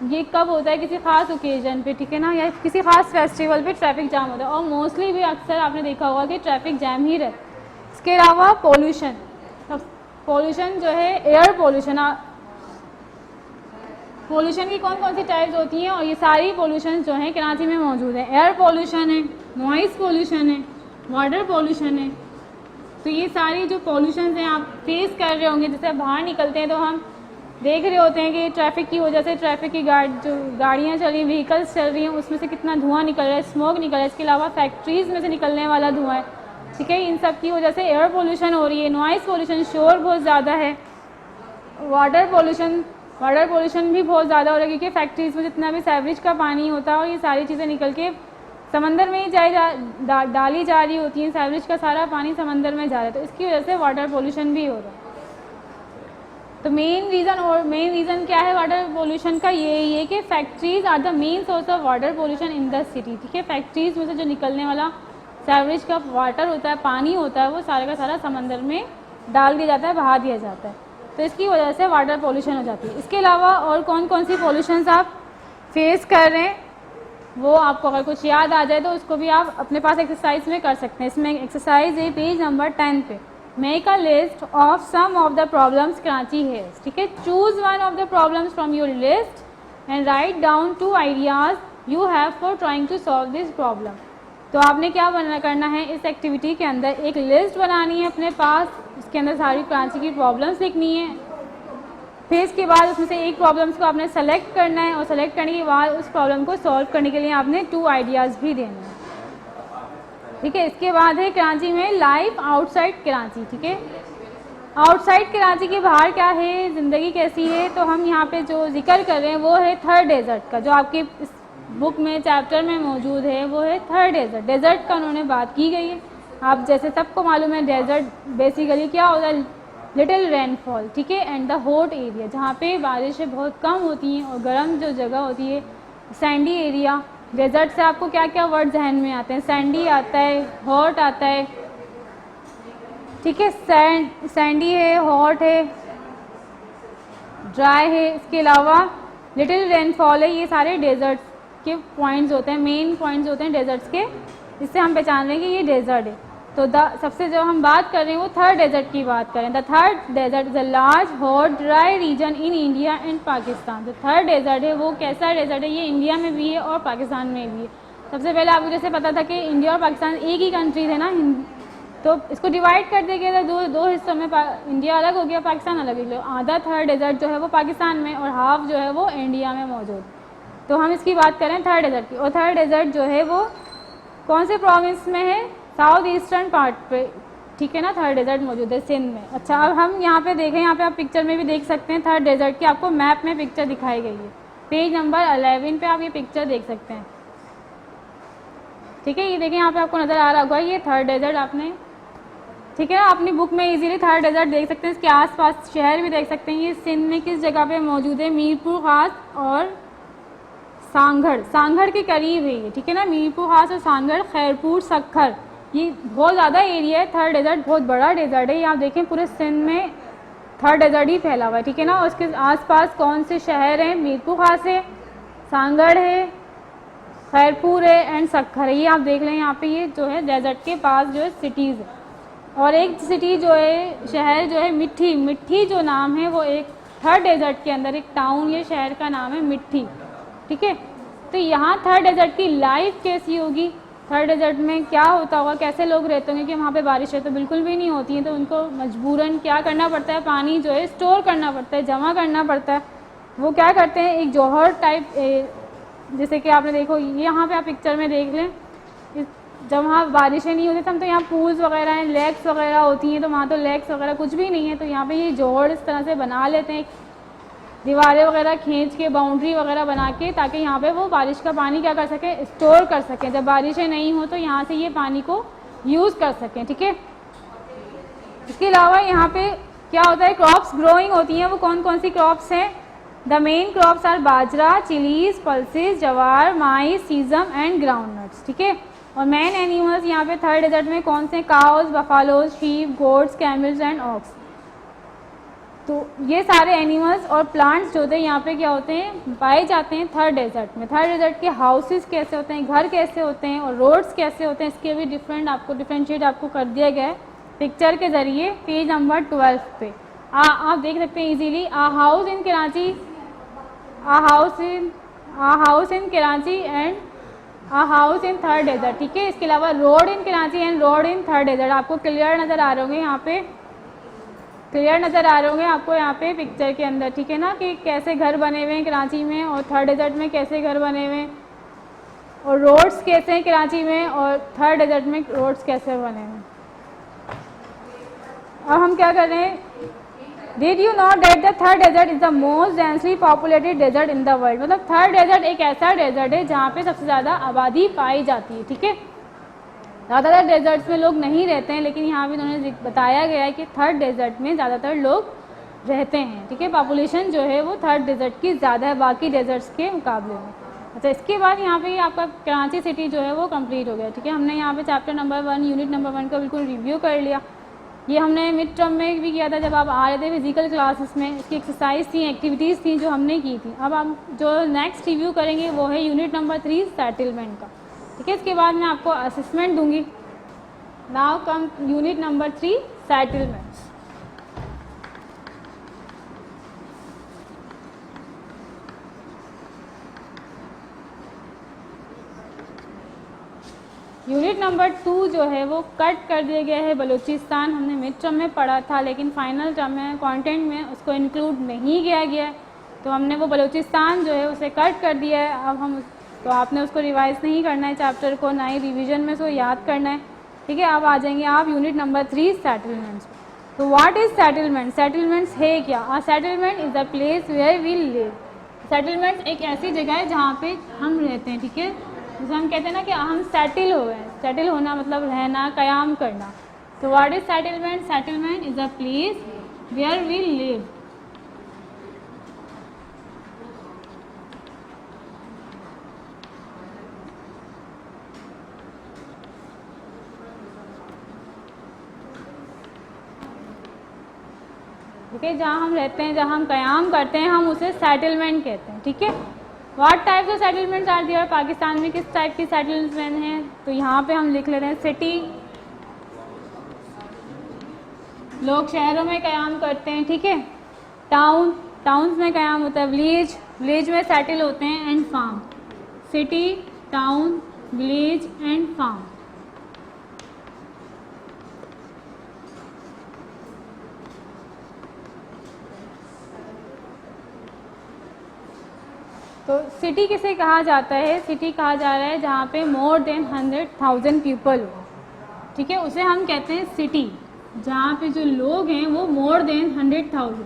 ये कब होता है? किसी ख़ास ओकेजन पे, ठीक है ना, या किसी ख़ास फेस्टिवल पे ट्रैफिक जाम होता है, और मोस्टली भी अक्सर आपने देखा होगा कि ट्रैफिक जैम ही रहता है। इसके अलावा पोल्यूशन, पोल्यूशन जो है एयर पोल्यूशन, पोल्यूशन की कौन कौन सी टाइप्स होती हैं, और ये सारी पोल्यूशन जो हैं कराची में मौजूद है। एयर पोल्यूशन है, नॉइज़ पोल्यूशन है, वाटर पोल्यूशन है। तो ये सारी जो पोल्यूशन हैं आप फेस कर रहे होंगे। जैसे बाहर निकलते हैं तो हम देख रहे होते हैं कि ट्रैफिक की वजह से ट्रैफिक की जो गाड़ियाँ चल रही, व्हीकल्स चल रही हैं, उसमें से कितना धुआं निकल रहा है, स्मोक निकल रहा है। इसके अलावा फैक्ट्रीज़ में से निकलने वाला धुआं है, ठीक है, इन सब की वजह से एयर पोल्यूशन हो रही है। नॉइज़ पोल्यूशन, शोर बहुत ज़्यादा है। वाटर पोल्यूशन भी बहुत ज़्यादा हो रहा है क्योंकि फैक्ट्रीज़ में जितना भी सीवरेज का पानी होता है और ये सारी चीज़ें निकल के समंदर में ही डाली जा रही होती हैं, सीवरेज का सारा पानी समंदर में जा रहा है, तो इसकी वजह से वाटर पोल्यूशन भी हो रहा है। तो मेन रीज़न क्या है वाटर पोल्यूशन का? ये है कि factories are the main source of water pollution in the city, ठीक है। फैक्ट्रीज़ में से जो निकलने वाला सीवरेज का वाटर होता है, पानी होता है, वो सारे का सारा समंदर में डाल दिया जाता है, बहा दिया जाता है, तो इसकी वजह से वाटर पोल्यूशन हो जाती है। इसके अलावा और कौन कौन सी पोल्यूशंस आप फेस कर रहे हैं वो आपको अगर कुछ याद आ जाए तो उसको भी आप अपने पास एक्सरसाइज में कर सकते हैं। इसमें एक्सरसाइज है पेज नंबर 10 पे, make a list of some of the problems Karachi has, ठीक है। Choose one of the problems from your list and write down 2 ideas you have for trying to solve this problem. तो आपने क्या करना है, इस activity के अंदर एक लिस्ट बनानी है अपने पास, उसके अंदर सारी कराची की प्रॉब्लम्स लिखनी है। फिर इसके बाद उसमें से एक प्रॉब्लम्स को आपने सेलेक्ट करना है और सेलेक्ट करने के बाद उस प्रॉब्लम को सॉल्व करने के लिए आपने 2 आइडियाज़ भी देने हैं, ठीक है। इसके बाद है कराची में लाइफ आउटसाइड कराची, ठीक है। आउटसाइड कराची के बाहर क्या है, ज़िंदगी कैसी है, तो हम यहाँ पे जो जिक्र कर रहे हैं वो है थर्ड डेजर्ट का, जो आपके इस बुक में चैप्टर में मौजूद है वो है थर्ड डेजर्ट। डेजर्ट का उन्होंने बात की गई है। आप जैसे सबको मालूम है डेजर्ट बेसिकली क्या होता है, लिटिल रेनफॉल, ठीक है, एंड द हॉट एरिया, जहाँ पे बारिशें बहुत कम होती हैं और गर्म जो जगह होती है, सैंडी एरिया। डेजर्ट से आपको क्या क्या वर्ड जहन में आते हैं, सैंडी आता है, हॉट आता है, ठीक है, सैंडी है, हॉट है, ड्राई है। इसके अलावा लिटिल रेनफॉल है। ये सारे डेजर्ट्स के पॉइंट्स होते हैं, मेन पॉइंट्स होते हैं डेजर्ट्स के, इससे हम पहचान रहे हैं कि ये डेजर्ट है। तो सबसे जो हम बात कर रहे हैं वो थर्ड डेजर्ट की बात करें। The third desert is a large hot dry region in India and Pakistan. जो थर्ड डेजर्ट है वो कैसा डेजर्ट है, ये इंडिया में भी है और पाकिस्तान में भी है। सबसे पहले आपको जैसे पता था कि इंडिया और पाकिस्तान एक ही कंट्री थे ना, तो इसको डिवाइड कर दिया गया था दो हिस्सों में, इंडिया अलग हो गया, पाकिस्तान अलग हो गया। आधा थर्ड डेजर्ट जो है वो पाकिस्तान में और हाफ जो है वो इंडिया में मौजूद। तो हम इसकी बात करें थर्ड डेजर्ट की, और थर्ड डेजर्ट जो है वो कौन से प्रोविंस में है, साउथ ईस्टर्न पार्ट पे, ठीक है ना, थर्ड डेजर्ट मौजूद है सिंध में। अच्छा, अब हम यहाँ पे देखें, यहाँ पे आप पिक्चर में भी देख सकते हैं थर्ड डेजर्ट की, आपको मैप में पिक्चर दिखाई गई है, पेज नंबर 11 पे आप ये पिक्चर देख सकते हैं, ठीक है। ये देखें यहाँ पे आपको नज़र आ रहा होगा, ये थर्ड डेजर्ट आपने, ठीक है ना, अपनी बुक में इजीली थर्ड डेजर्ट देख सकते हैं। इसके आसपास शहर भी देख सकते हैं। ये सिंध में किस जगह पे मौजूद है, मीरपुर खास और सांगढ़ के करीब है ये, ठीक है ना, मीरपुर खास और सांगढ़, खैरपुर, सक्खर, ये बहुत ज़्यादा एरिया है। थर्ड डेजर्ट बहुत बड़ा डेजर्ट है। ये आप देखें पूरे सिंध में थर्ड डेजर्ट ही फैला हुआ है, ठीक है ना। और उसके आसपास कौन से शहर हैं, मीरपुर खास है, सांगढ़ है, खैरपुर है एंड सक्खर है। ये आप देख लें यहाँ पे, ये जो है डेजर्ट के पास जो है सिटीज़ है। और एक सिटी जो है, शहर जो है मिट्टी जो नाम है वो एक थर्ड डेजर्ट के अंदर एक टाउन, ये शहर का नाम है मिट्टी, ठीक है। तो यहाँ थर्ड डेजर्ट की लाइफ कैसी होगी, थर्ड डेजर्ट में क्या होता होगा, कैसे लोग रहते होंगे, कि वहाँ पे बारिशें तो बिल्कुल भी नहीं होती हैं, तो उनको मजबूरन क्या करना पड़ता है, पानी जो है स्टोर करना पड़ता है, जमा करना पड़ता है। वो क्या करते हैं, एक जौहर टाइप, जैसे कि आपने देखो ये यहाँ पे आप पिक्चर में देख लें, जब वहाँ बारिशें नहीं होती तो हम तो यहाँ पूल्स वगैरह हैं, लेक्स वगैरह होती हैं, तो वहाँ तो लेक्स वगैरह कुछ भी नहीं है। तो यहाँ पे ये जौहर इस तरह से बना लेते हैं, दीवारें वगैरह खींच के, बाउंड्री वगैरह बना के, ताकि यहाँ पे वो बारिश का पानी क्या कर सकें, स्टोर कर सकें। जब बारिशें नहीं हो तो यहाँ से ये पानी को यूज़ कर सकें, ठीक है। इसके अलावा यहाँ पे क्या होता है, क्रॉप्स ग्रोइंग होती हैं। वो कौन कौन सी क्रॉप्स हैं, the main crops are bajra, chilies, pulses, jowar, maize, sesame and ground nuts, ठीक है। और मेन एनिमल्स यहाँ पे थर्ड डेजर्ट में कौन से, cows, buffaloes, sheep, goats, camels and ox. तो ये सारे एनिमल्स और प्लांट्स जो होते हैं यहाँ पे क्या होते हैं, पाए जाते हैं थर्ड डेजर्ट में। थर्ड डेजर्ट के हाउसेस कैसे होते हैं, घर कैसे होते हैं और रोड्स कैसे होते हैं, इसके भी डिफरेंशिएट आपको कर दिया गया है पिक्चर के ज़रिए, पेज नंबर 12 पे आप देख सकते हैं easily. A house in Karachi and a house in third desert, ठीक है। इसके अलावा road in Karachi and road in third desert आपको क्लियर नज़र आ रहे होंगे, यहाँ पे क्लियर नज़र आ रहे होंगे आपको यहाँ पे पिक्चर के अंदर, ठीक है ना, कि कैसे घर बने हुए हैं कराची में और थर्ड डेजर्ट में कैसे घर बने हुए हैं, और रोड्स कैसे हैं कराची में और थर्ड डेजर्ट में रोड्स कैसे बने हुए हैं। अब हम क्या कर रहे हैं, did you know that the third desert is the most densely populated desert in the world. मतलब थर्ड डेजर्ट एक ऐसा डेजर्ट है जहाँ पे सबसे ज़्यादा आबादी पाई जाती है, ठीक है। ज़्यादातर डेजर्ट्स में लोग नहीं रहते हैं, लेकिन यहाँ भी उन्होंने बताया गया है कि थर्ड डेजर्ट में ज़्यादातर लोग रहते हैं, ठीक है। पॉपुलेशन जो है वो थर्ड डेजर्ट की ज़्यादा है बाकी डेजर्ट्स के मुकाबले में। अच्छा, इसके बाद यहाँ पे आपका कराची सिटी जो है वो कंप्लीट हो गया, ठीक है। हमने यहाँ पे चैप्टर नंबर 1 यूनिट नंबर 1 का बिल्कुल रिव्यू कर लिया। ये हमने मिड टर्म में भी किया था जब आप आ रहे थे फिजिकल क्लासेस में, इसकी एक्सरसाइज थी, एक्टिविटीज़ थी जो हमने की थी। अब हम जो नेक्स्ट रिव्यू करेंगे वो है यूनिट नंबर 3 सेटलमेंट का, ठीक है। इसके बाद मैं आपको असेसमेंट दूंगी। Now come unit number 3 settlements. Unit number 2 जो है वो कट कर दिया गया है बलूचिस्तान। हमने मिड टर्म में पढ़ा था, लेकिन फाइनल टर्म में कंटेंट में उसको इंक्लूड नहीं किया गया है, तो हमने वो बलूचिस्तान जो है उसे कट कर दिया है। अब हम तो आपने उसको रिवाइज नहीं करना है चैप्टर को, ना ही रिवीजन में उसको याद करना है, ठीक है। अब आ जाएंगे आप यूनिट नंबर 3 सेटलमेंट्स। तो व्हाट इज सेटलमेंट? सेटलमेंट्स है क्या? A settlement is the place where we live. Settlement एक ऐसी जगह है जहाँ पे हम रहते हैं, ठीक है। जैसे हम कहते हैं ना कि हम सेटल हो गए। सेटल होना मतलब रहना, कयाम करना। तो what is settlement? Settlement is a place where we live. ठीक है, जहाँ हम रहते हैं, जहाँ हम कयाम करते हैं, हम उसे सेटलमेंट कहते हैं, ठीक है। What types of settlements are there? Pakistan में किस टाइप की सेटलमेंट हैं? तो यहाँ पे हम लिख ले रहे हैं सिटी, लोग शहरों में कयाम करते हैं, ठीक है। टाउन, टाउन्स में कयाम होता है। विलेज, विलेज में सेटल होते हैं। And farm, city, town, village and farm. तो सिटी किसे कहा जाता है? सिटी कहा जा रहा है जहाँ पे मोर देन 100,000 पीपल हो, ठीक है, उसे हम कहते हैं सिटी। जहाँ पे जो लोग हैं वो मोर देन 100,000।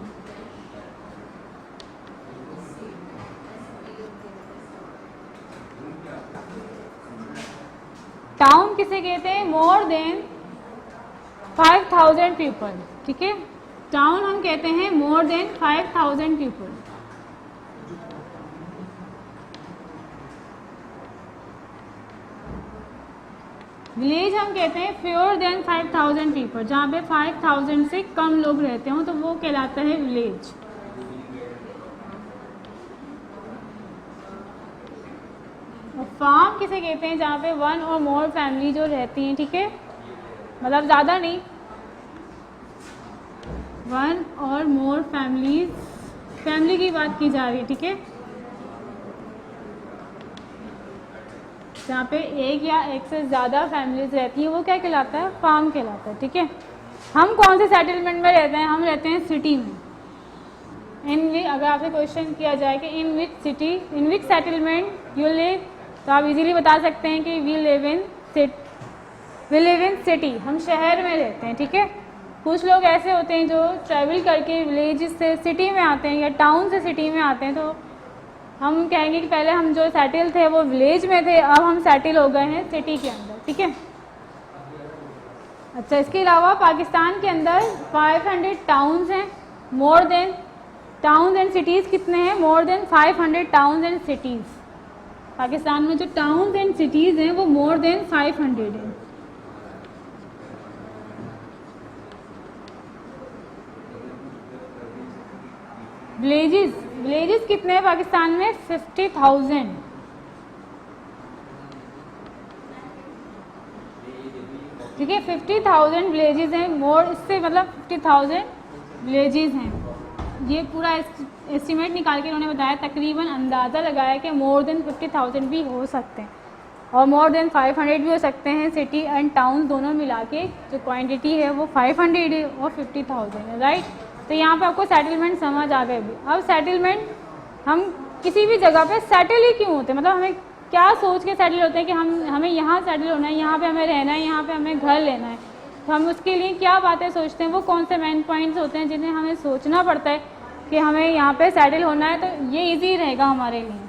टाउन किसे कहते हैं? मोर देन 5,000 पीपल, ठीक है। टाउन हम कहते हैं मोर देन 5,000 पीपल। विलेज हम कहते हैं फ्यूअर देन 5,000 पीपल, जहाँ पे 5,000 से कम लोग रहते हो तो वो कहलाता है विलेज। और फार्म किसे कहते हैं? जहाँ पे 1 और मोर फैमिली जो रहती हैं, ठीक है, मतलब ज़्यादा नहीं, 1 और मोर फैमिलीज, फैमिली की बात की जा रही है, ठीक है। जहाँ पे एक या एक से ज़्यादा फैमिलीज रहती हैं वो क्या कहलाता है? फार्म कहलाता है, ठीक है। हम कौन से सेटलमेंट में रहते हैं? हम रहते हैं सिटी में। अगर आपसे क्वेश्चन किया जाए कि in which city, in which settlement you live, तो आप इजीली बता सकते हैं कि वी लिव इन सिटी, हम शहर में रहते हैं, ठीक है। कुछ लोग ऐसे होते हैं जो ट्रैवल करके विलेज से सिटी में आते हैं या टाउन से सिटी में आते हैं, तो हम कहेंगे कि पहले हम जो सेटल थे वो विलेज में थे, अब हम सेटल हो गए हैं सिटी के अंदर, ठीक है। अच्छा, इसके अलावा पाकिस्तान के अंदर 500 टाउन्स हैं। More than towns and cities कितने हैं? More than 500 towns and cities. Pakistan में जो टाउन्स एंड सिटीज़ हैं वो मोर देन 500 हैं। विलेजेस, विलेजेस कितने हैं पाकिस्तान में? 50,000। ठीक है, 50,000 विलेजेस हैं। मोर इससे मतलब 50,000 विलेजेस हैं। ये पूरा एस्टिमेट निकाल के उन्होंने बताया, तकरीबन अंदाज़ा लगाया कि मोर देन 50,000 भी हो सकते हैं और मोर देन 500 भी हो सकते हैं। सिटी एंड टाउन दोनों मिला के जो क्वांटिटी है वो 500 है और 50,000 है, राइट। तो यहाँ पे आपको सेटलमेंट समझ आ गए भी। अब सेटलमेंट, हम किसी भी जगह पे सेटल ही क्यों होते हैं, मतलब हमें क्या सोच के सेटल होते हैं कि हमें यहाँ सेटल होना है, यहाँ पे हमें रहना है, यहाँ पे हमें घर लेना है, तो हम उसके लिए क्या बातें सोचते हैं, वो कौन से मेन पॉइंट्स होते हैं जिन्हें हमें सोचना पड़ता है कि हमें यहाँ पे सेटल होना है, तो ये ईजी रहेगा हमारे लिए।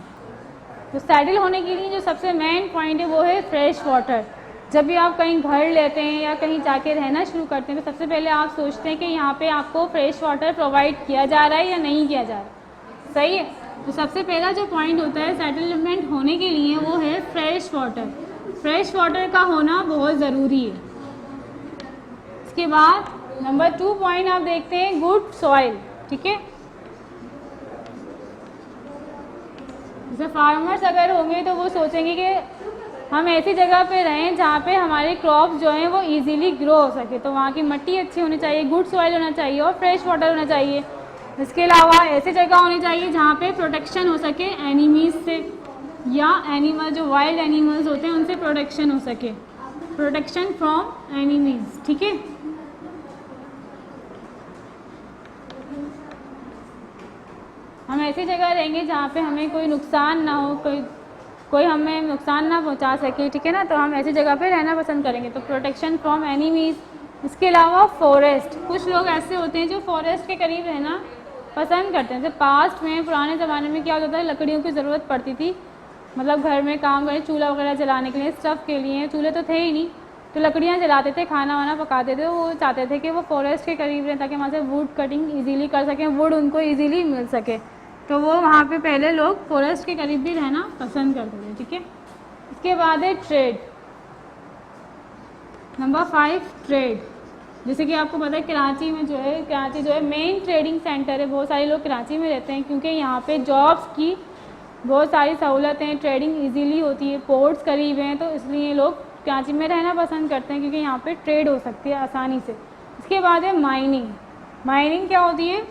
तो सेटल होने के लिए जो सबसे मेन पॉइंट है वो है फ्रेश वाटर। जब भी आप कहीं घर लेते हैं या कहीं जाके रहना शुरू करते हैं तो सबसे पहले आप सोचते हैं कि यहाँ पे आपको फ्रेश वाटर प्रोवाइड किया जा रहा है या नहीं किया जा रहा, सही है। तो सबसे पहला जो पॉइंट होता है सेटलमेंट होने के लिए वो है फ्रेश वाटर। फ्रेश वाटर का होना बहुत ज़रूरी है। इसके बाद नंबर 2 पॉइंट आप देखते हैं गुड सॉइल, ठीक है। जैसे फार्मर्स अगर होंगे तो वो सोचेंगे कि हम ऐसी जगह पे रहें जहाँ पे हमारे क्रॉप्स जो हैं वो इजीली ग्रो हो सके। तो वहाँ की मिट्टी अच्छी होनी चाहिए, गुड सॉइल होना चाहिए और फ्रेश वाटर होना चाहिए। इसके अलावा ऐसी जगह होनी चाहिए जहाँ पे प्रोटेक्शन हो सके एनिमीज से, या एनिमल जो वाइल्ड एनिमल्स होते हैं उनसे प्रोटेक्शन हो सके, प्रोटेक्शन फ्रॉम एनिमीज। ठीक है, हम ऐसी जगह रहेंगे जहाँ पे हमें कोई नुकसान ना हो, कोई हमें नुकसान ना पहुँचा सके। ठीक है ना, तो हम ऐसी जगह पे रहना पसंद करेंगे। तो प्रोटेक्शन फ्रॉम एनिमीज। इसके अलावा फॉरेस्ट, कुछ लोग ऐसे होते हैं जो फॉरेस्ट के करीब रहना पसंद करते हैं। जब पास्ट में पुराने ज़माने में क्या होता था, लकड़ियों की ज़रूरत पड़ती थी, मतलब घर में काम करें, चूल्हा वगैरह जलाने के लिए, स्टफ़ के लिए, चूल्हे तो थे ही नहीं, तो लकड़ियाँ जलाते थे, खाना वाना पकाते थे। वो चाहते थे कि वो फॉरेस्ट के करीब रहें ताकि वहाँ से वुड कटिंग ईजीली कर सकें, वुड उनको ईजीली मिल सके। तो वो वहाँ पे पहले लोग फॉरेस्ट के करीब भी रहना पसंद करते थे। ठीक है, इसके बाद है ट्रेड। Number 5 trade. जैसे कि आपको पता है कराची में जो है, कराची जो है मेन ट्रेडिंग सेंटर है। बहुत सारे लोग कराची में रहते हैं क्योंकि यहाँ पे जॉब्स की बहुत सारी सहूलतें, ट्रेडिंग इजीली होती है, पोर्ट्स करीब हैं, तो इसलिए लोग कराची में रहना पसंद करते हैं क्योंकि यहाँ पे ट्रेड हो सकती है आसानी से। इसके बाद है माइनिंग। माइनिंग क्या होती है,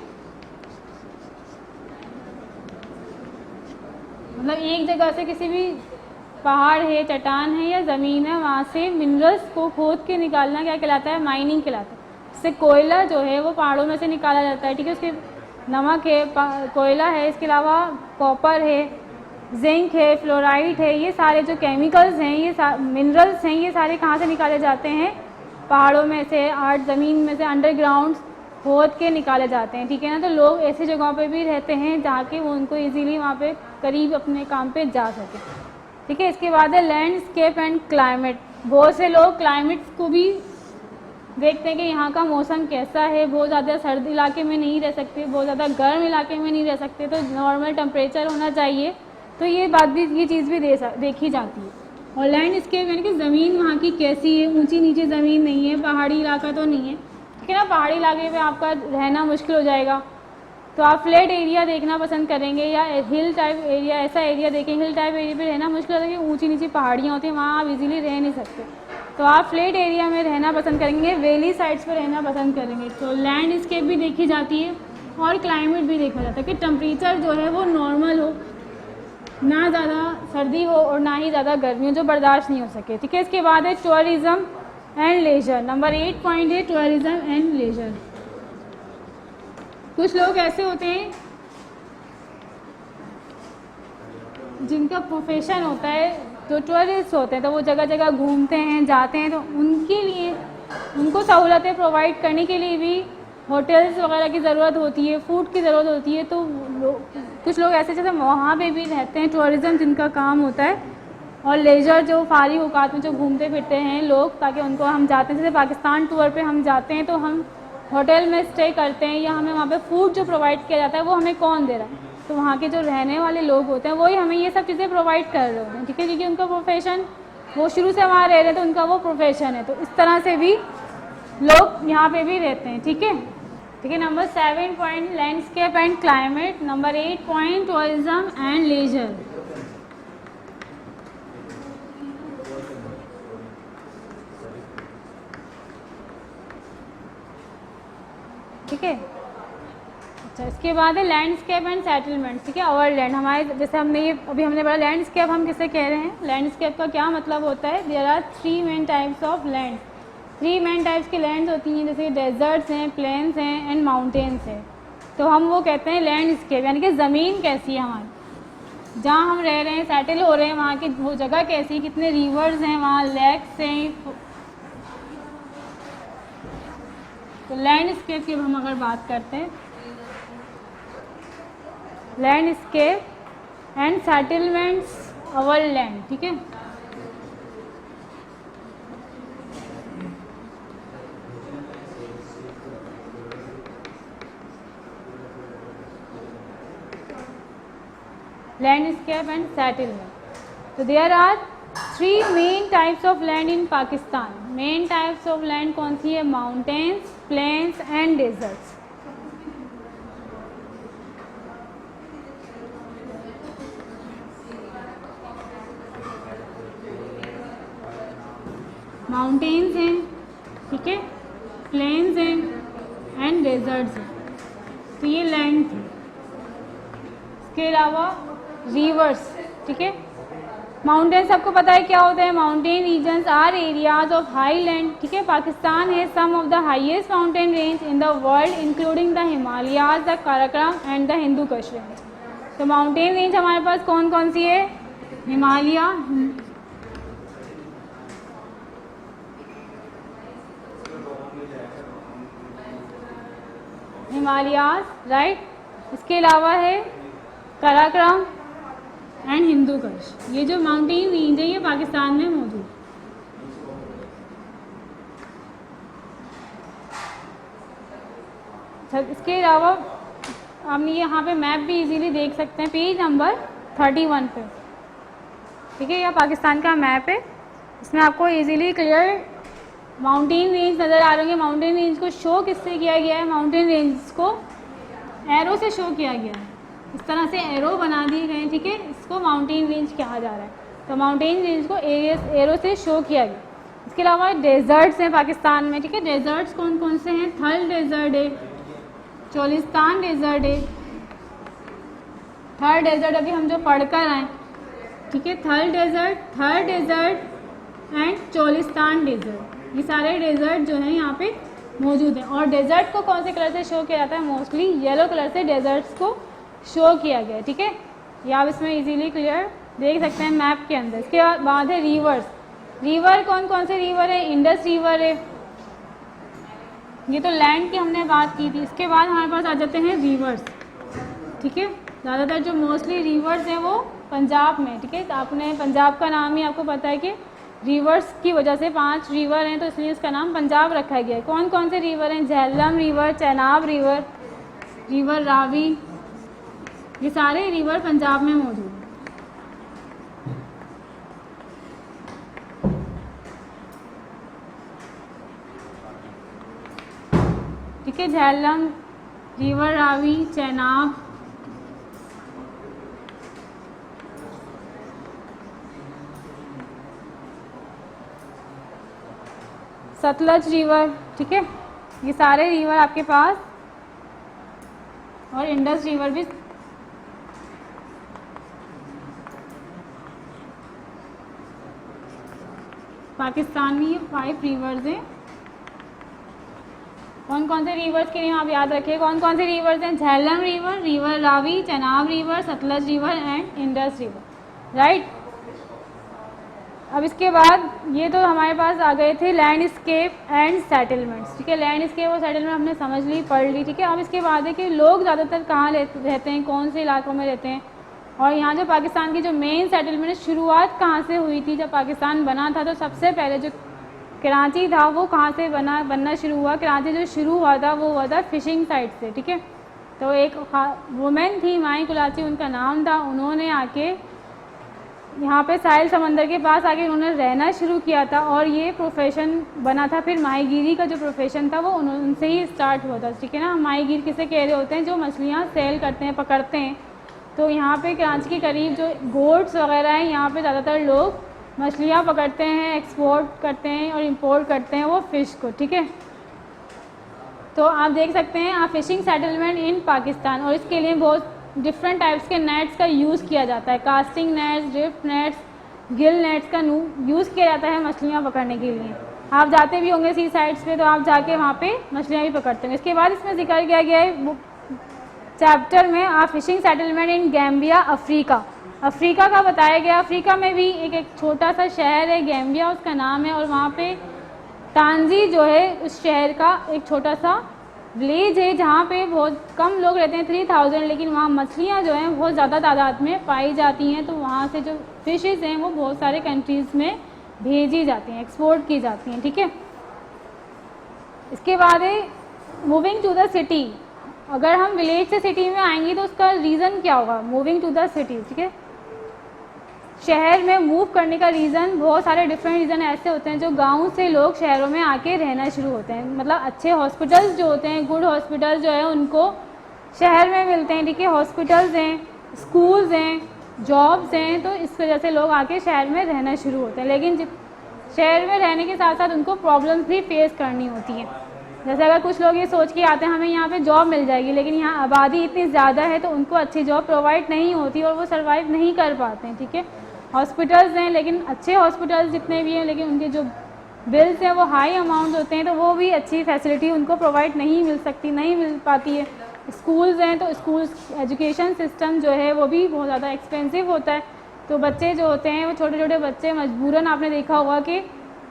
मतलब एक जगह से किसी भी पहाड़ है, चट्टान है या ज़मीन है, वहाँ से मिनरल्स को खोद के निकालना क्या कहलाता है, माइनिंग कहलाता है। इससे कोयला जो है वो पहाड़ों में से निकाला जाता है। ठीक है, उसके नमक है, कोयला है, इसके अलावा कॉपर है, जिंक है, फ्लोराइड है, ये सारे जो केमिकल्स हैं, ये मिनरल्स हैं, ये सारे कहाँ से निकाले जाते हैं, पहाड़ों में से, ज़मीन में से, अंडरग्राउंड खोद के निकाले जाते हैं। ठीक है ना, तो लोग ऐसी जगहों पे भी रहते हैं जहाँ कि वो उनको इजीली वहाँ पे करीब अपने काम पे जा सके। ठीक है, इसके बाद है लैंडस्केप एंड क्लाइमेट। बहुत से लोग क्लाइमेट्स को भी देखते हैं कि यहाँ का मौसम कैसा है। बहुत ज़्यादा सर्द इलाके में नहीं रह सकते, बहुत ज़्यादा गर्म इलाके में नहीं रह सकते, तो नॉर्मल टेम्परेचर होना चाहिए। तो ये बात भी, ये चीज़ भी देखी जाती है। और लैंडस्केप यानी कि ज़मीन वहाँ की कैसी है, ऊँची नीची ज़मीन नहीं है, पहाड़ी इलाका तो नहीं है। ठीक है ना, पहाड़ी इलाके में आपका रहना मुश्किल हो जाएगा, तो आप फ्लैट एरिया देखना पसंद करेंगे या हिल टाइप एरिया, ऐसा एरिया देखेंगे। हिल टाइप एरिया पे रहना मुश्किल होता है कि ऊंची नीची पहाड़ियाँ होती हैं, वहाँ आप इजीली रह नहीं सकते, तो आप फ्लैट एरिया में रहना पसंद करेंगे, वैली साइड्स पर रहना पसंद करेंगे। तो लैंडस्केप भी देखी जाती है और क्लाइमेट भी देखा जाता है कि टेम्परेचर जो है वो नॉर्मल हो, ना ज़्यादा सर्दी हो और ना ही ज़्यादा गर्मी हो जो बर्दाश्त नहीं हो सके। ठीक है, इसके बाद है tourism and leisure. Number 8 point है टूरिज़्म एंड लेजर। कुछ लोग ऐसे होते हैं जिनका प्रोफेशन होता है, जो टूरिस्ट होते हैं, तो वो जगह जगह घूमते हैं, जाते हैं, तो उनके लिए उनको सहूलतें प्रोवाइड करने के लिए भी होटल्स वगैरह की ज़रूरत होती है, फूड की ज़रूरत होती है। तो कुछ लोग ऐसे जैसे वहाँ पे भी रहते हैं, टूरिज़्म जिनका काम होता है, और लेजर जो फारिग औकात में जो घूमते फिरते हैं लोग, ताकि उनको हम जाते हैं, जैसे पाकिस्तान टूर पे हम जाते हैं तो हम होटल में स्टे करते हैं, या हमें वहाँ पे फूड जो प्रोवाइड किया जाता है वो हमें कौन दे रहा है, तो वहाँ के जो रहने वाले लोग होते हैं वही हमें ये सब चीज़ें प्रोवाइड कर रहे होते हैं। ठीक है, क्योंकि उनका प्रोफेशन, वो शुरू से वहाँ रह रहे हैं तो उनका वो प्रोफेशन है, तो इस तरह से भी लोग यहाँ पे भी रहते हैं। ठीक है, ठीक है। Number 7 point landscape and climate. Number 8 point tourism and leisure. ठीक है, अच्छा, इसके बाद है लैंडस्केप एंड सेटलमेंट। ठीक है, आवर लैंड, हमारे जैसे हमने ये अभी हमने पढ़ा लैंडस्केप हम किसे कह रहे हैं, लैंडस्केप का क्या मतलब होता है। There are 3 main types of land, 3 main types की लैंड्स होती हैं, जैसे डेजर्ट्स हैं, प्लेन्स हैं एंड माउंटेन्स हैं। तो हम वो कहते हैं लैंडस्केप, यानी कि ज़मीन कैसी है हमारी, जहाँ हम रह रहे हैं, सेटल हो रहे हैं, वहाँ की वो जगह कैसी है, कितने रिवर्स हैं वहाँ, लेक्स हैं। तो लैंडस्केप की हम अगर बात करते हैं, landscape and settlements our land. ठीक है, लैंडस्केप एंड सेटलमेंट। तो there are 3 main types of land in Pakistan. Main types of land कौन सी है, mountains, plains and deserts. Mountains हैं, ठीक है, प्लेन्स हैं एंड डेजर्ट्स हैं। तो ये लैंड थी। इसके अलावा रिवर्स, ठीक है। माउंटेन सबको पता है क्या होते हैं। Mountain regions are areas of high land, ठीक है। पाकिस्तान है some of the highest mountain range in the world including the Himalayas, the Karakoram and the Hindu Kush range. तो माउंटेन रेंज हमारे पास कौन कौन सी है? हिमालयाज, राइट। इसके अलावा है काराकोरम एंड हिंदू कुश। ये जो माउंटेन रेंज है ये पाकिस्तान में मौजूद। इसके अलावा हम ये यहाँ पे मैप भी इजीली देख सकते हैं, पेज नंबर 31 पे, ठीक है। यह पाकिस्तान का मैप है, इसमें आपको इजीली क्लियर माउंटेन रेंज नज़र आ रहे हैं। माउंटेन रेंज को शो किससे किया गया है? माउंटेन रेंज को एरो से शो किया गया है। इस तरह से एरो बना दिए गए, ठीक है। इसको माउंटेन रेंज कहा जा रहा है। तो माउंटेन रेंज को एरो से शो किया गया। इसके अलावा डेजर्ट्स हैं पाकिस्तान में, ठीक है। डेजर्ट्स कौन कौन से हैं? थल डेजर्ट है, चोलिस्तान डेजर्ट है, थर डेजर्ट अभी हम जो पढ़कर आए, ठीक है। थर डेजर्ट एंड चोलिस्तान डेजर्ट, ये सारे डेजर्ट जो हैं यहाँ पे मौजूद हैं। और डेजर्ट को कौन से कलर से शो किया जाता है? मोस्टली येलो कलर से डेजर्ट्स को शो किया गया है, ठीक है। ये आप इसमें इजीली क्लियर देख सकते हैं मैप के अंदर। इसके बाद है रिवर्स। रिवर कौन कौन से रिवर है? इंडस रिवर है, ये तो लैंड की हमने बात की थी। इसके बाद हमारे पास आ जाते हैं रिवर्स, ठीक है। ज़्यादातर जो मोस्टली रिवर्स हैं वो पंजाब में, ठीक है। तो आपने पंजाब का नाम ही आपको पता है कि रिवर्स की वजह से 5 रिवर हैं, तो इसलिए इसका नाम पंजाब रखा गया है। कौन कौन से रिवर हैं? Jhelum river, Chenab river, river Ravi, ये सारे रिवर पंजाब में मौजूद हैं। ठीक है, झेलम, रिवर रावी, चेनाब, सतलज रिवर, ठीक है। ये सारे रिवर आपके पास, और इंडस रिवर भी। पाकिस्तान में ये 5 रिवर्स हैं। कौन कौन से रिवर्स के नाम आप याद रखिए। कौन कौन से रिवर्स हैं? Jhelum river, river Ravi, Chenab river, Sutlej river and Indus river, right. अब इसके बाद ये तो हमारे पास आ गए थे लैंडस्केप एंड सेटलमेंट्स, ठीक है। लैंडस्केप और सेटलमेंट हमने समझ ली, पढ़ ली, ठीक है। अब इसके बाद है कि लोग ज़्यादातर कहाँ रहते हैं, कौन से इलाकों में रहते हैं, और यहाँ जो पाकिस्तान की जो मेन सेटलमेंट शुरुआत कहाँ से हुई थी। जब पाकिस्तान बना था तो सबसे पहले जो कराची था वो कहाँ से बनना शुरू हुआ। कराची जो शुरू हुआ था वो हुआ था फिशिंग साइट से, ठीक है। तो एक वुमेन थी माई कुलाची उनका नाम था, उन्होंने आके यहाँ पे साहिल समंदर के पास आके उन्होंने रहना शुरू किया था, और ये प्रोफेशन बना था। फिर माहीगीरी का जो प्रोफेशन था वो उनसे ही स्टार्ट हुआ था, ठीक है ना। माहीगीर किसे कह रहे होते हैं? जो मछलियाँ सेल करते हैं, पकड़ते हैं। तो यहाँ पे कराची के करीब जो बोट्स वगैरह हैं, यहाँ पे ज़्यादातर लोग मछलियाँ पकड़ते हैं, एक्सपोर्ट करते हैं और इंपोर्ट करते हैं वो फ़िश को, ठीक है। तो आप देख सकते हैं आप फिशिंग सेटलमेंट इन पाकिस्तान, और इसके लिए बहुत डिफरेंट टाइप्स के नेट्स का यूज़ किया जाता है। Casting nets, drift nets, Gill nets का यूज़ किया जाता है मछलियाँ पकड़ने के लिए। आप जाते भी होंगे सी साइड्स पे, तो आप जाके वहाँ पे मछलियाँ भी पकड़ते हैं। इसके बाद इसमें जिक्र किया गया है चैप्टर में आप fishing settlement in Gambia, Africa का बताया गया। अफ्रीका में भी एक छोटा सा शहर है गैम्बिया उसका नाम है, और वहाँ पे तांजी जो है उस शहर का एक छोटा सा विलेज है जहाँ पे बहुत कम लोग रहते हैं, 3000, लेकिन वहाँ मछलियाँ जो हैं बहुत ज़्यादा तादाद में पाई जाती हैं। तो वहाँ से जो फिशेज़ हैं वो बहुत सारे कंट्रीज़ में भेजी जाती हैं, एक्सपोर्ट की जाती हैं, ठीक है। इसके बाद है मूविंग टू द सिटी। अगर हम विलेज से सिटी में आएंगे तो उसका रीज़न क्या होगा? मूविंग टू द सिटी, ठीक है। शहर में मूव करने का रीज़न, बहुत सारे डिफरेंट रीज़न ऐसे होते हैं जो गांव से लोग शहरों में आके रहना शुरू होते हैं। मतलब अच्छे हॉस्पिटल्स जो होते हैं, गुड हॉस्पिटल्स जो है उनको शहर में मिलते हैं, ठीक है। हॉस्पिटल्स हैं, स्कूल्स हैं, जॉब्स हैं, तो इस वजह से लोग आके शहर में रहना शुरू होते हैं। लेकिन शहर में रहने के साथ साथ उनको प्रॉब्लम्स भी फेस करनी होती हैं। जैसे अगर कुछ लोग ये सोच के आते हैं हमें यहाँ पे जॉब मिल जाएगी, लेकिन यहाँ आबादी इतनी ज़्यादा है तो उनको अच्छी जॉब प्रोवाइड नहीं होती और वो सर्वाइव नहीं कर पाते हैं, ठीक है। हॉस्पिटल्स हैं, लेकिन अच्छे हॉस्पिटल्स जितने भी हैं, लेकिन उनके जो बिल्स हैं वो हाई अमाउंट होते हैं, तो वो भी अच्छी फैसिलिटी उनको प्रोवाइड नहीं मिल सकती, नहीं मिल पाती है। स्कूल्स हैं तो स्कूल्स एजुकेशन सिस्टम जो है वो भी बहुत ज़्यादा एक्सपेंसिव होता है, तो बच्चे जो होते हैं वो छोटे छोटे बच्चे मजबूरन, आपने देखा होगा कि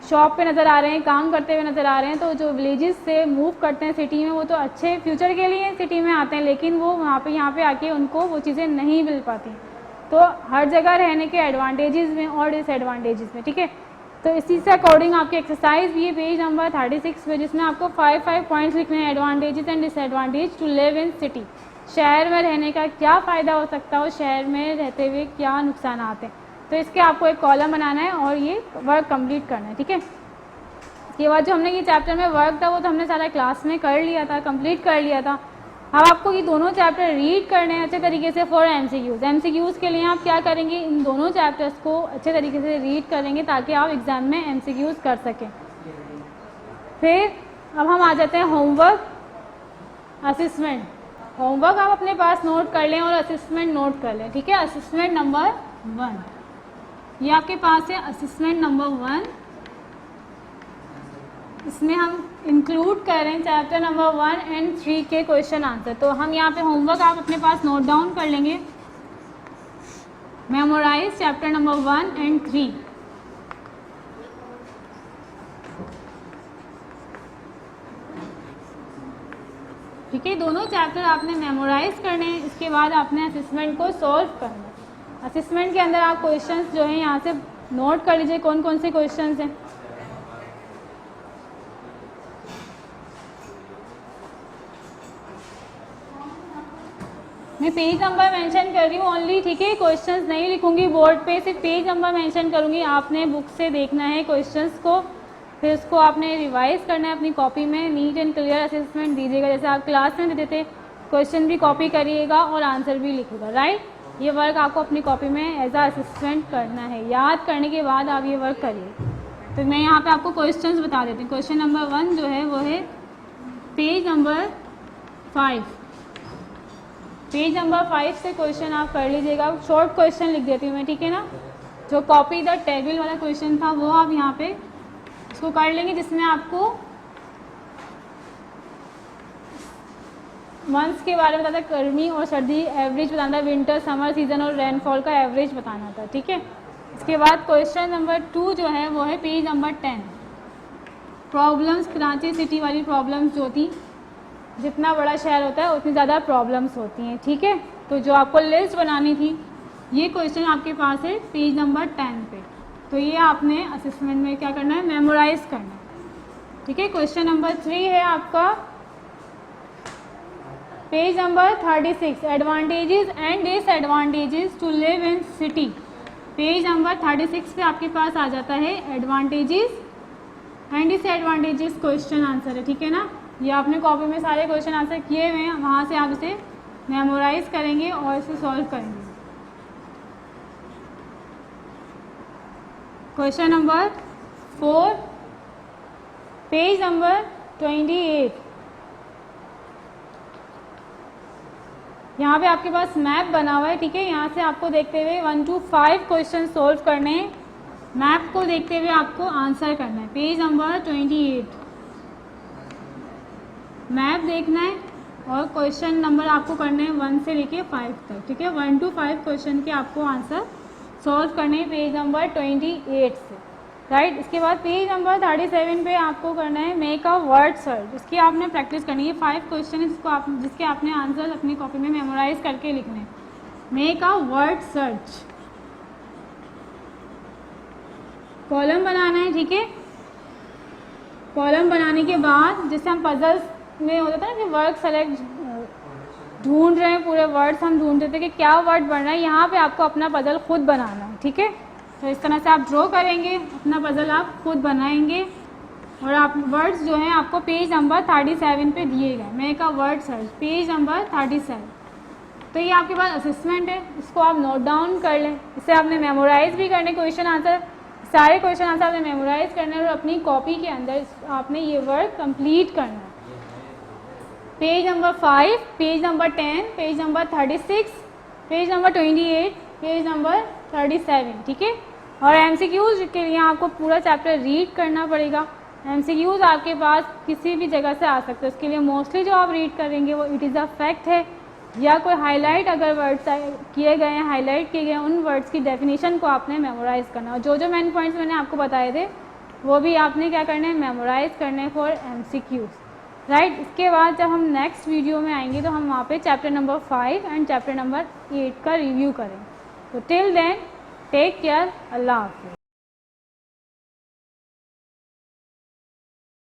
शॉप पे नज़र आ रहे हैं, काम करते हुए नज़र आ रहे हैं, तो जो विलेजेस से मूव करते हैं सिटी में वो तो अच्छे फ्यूचर के लिए सिटी में आते हैं, लेकिन वो यहाँ पे आके उनको वो चीज़ें नहीं मिल पाती। तो हर जगह रहने के एडवांटेजेस में और डिसएडवांटेजेस में, ठीक है। तो इसी से अकॉर्डिंग आपकी एक्सरसाइज भी है पेज नंबर 36 पे, जिसमें आपको 5 पॉइंट्स लिखने हैं, advantages and disadvantage to live in city. शहर में रहने का क्या फ़ायदा हो सकता है और शहर में रहते हुए क्या नुकसान आते हैं, तो इसके आपको एक कॉलम बनाना है और ये वर्क कंप्लीट करना है, ठीक है। इसके बाद जो हमने ये चैप्टर में वर्क था वो तो हमने सारा क्लास में कर लिया था, कंप्लीट कर लिया था। अब आपको ये दोनों चैप्टर रीड करने हैं अच्छे तरीके से फॉर एमसीक्यूज़। एमसीक्यूज़ के लिए आप क्या करेंगे, इन दोनों चैप्टर्स को अच्छे तरीके से रीड करेंगे ताकि आप एग्ज़ाम में एमसीक्यूज़ कर सकें। फिर अब हम आ जाते हैं होमवर्क, असिस्मेंट। होमवर्क आप अपने पास नोट कर लें और असिस्मेंट नोट कर लें, ठीक है। असिस्मेंट नंबर 1 ये आपके पास है, असिस्मेंट नंबर 1। इसमें हम इंक्लूड कर रहे हैं चैप्टर नंबर 1 एंड 3 के क्वेश्चन आंसर। तो हम यहाँ पे होमवर्क आप अपने पास नोट डाउन कर लेंगे, मेमोराइज चैप्टर नंबर 1 एंड 3। ठीक है, दोनों चैप्टर आपने मेमोराइज करने हैं। इसके बाद आपने असेसमेंट को सॉल्व करना है। असेसमेंट के अंदर आप क्वेश्चंस जो हैं यहाँ से नोट कर लीजिए कौन कौन से क्वेश्चंस हैं। मैं पेज नंबर मेंशन कर रही हूँ ओनली, ठीक है। क्वेश्चंस नहीं लिखूंगी बोर्ड पे, सिर्फ पेज नंबर मेंशन करूंगी। आपने बुक से देखना है क्वेश्चंस को, फिर उसको आपने रिवाइज करना है अपनी कॉपी में। नीट एंड क्लियर असेसमेंट दीजिएगा, जैसे आप क्लास में देते थे। क्वेश्चन भी कॉपी करिएगा और आंसर भी लिखिएगा, राइट। ये वर्क आपको अपनी कॉपी में एज अ असिस्टेंट करना है। याद करने के बाद आप ये वर्क करिए। तो मैं यहाँ पे आपको क्वेश्चंस बता देती हूँ। क्वेश्चन नंबर 1 जो है वो है पेज नंबर 5। पेज नंबर 5 से क्वेश्चन आप कर लीजिएगा। शॉर्ट क्वेश्चन लिख देती हूँ मैं, ठीक है ना। जो कॉपी द टेबल वाला क्वेश्चन था वो आप यहाँ पे इसको कर लेंगे, जिसमें आपको मंथ्स के बारे में बताता है, गर्मी और सर्दी एवरेज बताना था, विंटर समर सीजन और रेनफॉल का एवरेज बताना था, ठीक है। इसके बाद क्वेश्चन नंबर 2 जो है वो है page number 10। Problems, Karachi city वाली प्रॉब्लम्स जो थी, जितना बड़ा शहर होता है उतनी ज़्यादा प्रॉब्लम्स होती हैं, ठीक है। तो जो आपको लिस्ट बनानी थी, ये क्वेश्चन आपके पास है पेज नंबर 10 पे। तो ये आपने असेसमेंट में क्या करना है, मेमोराइज करना है, ठीक है। क्वेश्चन नंबर 3 है आपका page number 36, advantages and disadvantages to live in city. Page number 36 पे आपके पास आ जाता है advantages and disadvantages question answer है, ठीक है ना। ये आपने कॉपी में सारे क्वेश्चन आंसर किए हुए हैं, वहाँ से आप इसे मेमोराइज करेंगे और इसे सॉल्व करेंगे। Question number 4 page number 28। यहाँ पे आपके पास मैप बना हुआ है, ठीक है। यहाँ से आपको देखते हुए 1 to 5 क्वेश्चन सोल्व करने हैं। मैप को देखते हुए आपको आंसर करना है। पेज नंबर 28 मैप देखना है और क्वेश्चन नंबर आपको करने हैं 1 से लेके 5 तक, ठीक है। 1 to 5 क्वेश्चन के आपको आंसर सॉल्व करने हैं पेज नंबर 28 से, राइट। इसके बाद पेज नंबर 37 पे आपको करना है मेक अ वर्ड सर्च। इसकी आपने प्रैक्टिस करनी है। 5 क्वेश्चन है जिसके आपने आंसर अपनी कॉपी में मेमोराइज करके लिखने हैं। Make a word search, column बनाना है, ठीक है। कॉलम बनाने के बाद जैसे हम पजल्स में होता था ना कि वर्ड सेलेक्ट ढूंढ रहे हैं, पूरे वर्ड्स हम ढूंढ रहे थे कि क्या वर्ड बनना है, यहाँ पे आपको अपना पजल खुद बनाना है, ठीक है। तो इस तरह से आप ड्रॉ करेंगे, अपना पजल आप खुद बनाएंगे और आप वर्ड्स जो हैं आपको पेज नंबर 37 पे दिए गए। Make a word search page number 37। तो ये आपके पास असेसमेंट है, इसको आप नोट डाउन कर लें। इसे आपने मेमोराइज भी करने क्वेश्चन आंसर, सारे क्वेश्चन आंसर आपने मेमोराइज करना है और अपनी कॉपी के अंदर आपने ये वर्क कंप्लीट करना है। Page number 5, page number 10, page number 36, page number 28, page number 37, ठीक है। और एमसीक्यूज के लिए आपको पूरा चैप्टर रीड करना पड़ेगा। एमसीक्यूज आपके पास किसी भी जगह से आ सकते हैं, उसके लिए मोस्टली जो आप रीड करेंगे वो इट इज़ अ फैक्ट है, या कोई हाईलाइट अगर वर्ड्स किए गए हैं, हाईलाइट किए गए हैं, उन वर्ड्स की डेफिनेशन को आपने मेमोराइज़ करना। और जो जो मेन पॉइंट्स मैंने आपको बताए थे वो भी आपने क्या करना है, मेमोराइज़ करने फॉर एमसीक्यूज, राइट। इसके बाद जब हम नेक्स्ट वीडियो में आएंगे तो हम वहाँ पे chapter number 5 and chapter number 8 का रिव्यू करें। तो टिल देन टेक केयर, अल्लाह हाफिज़।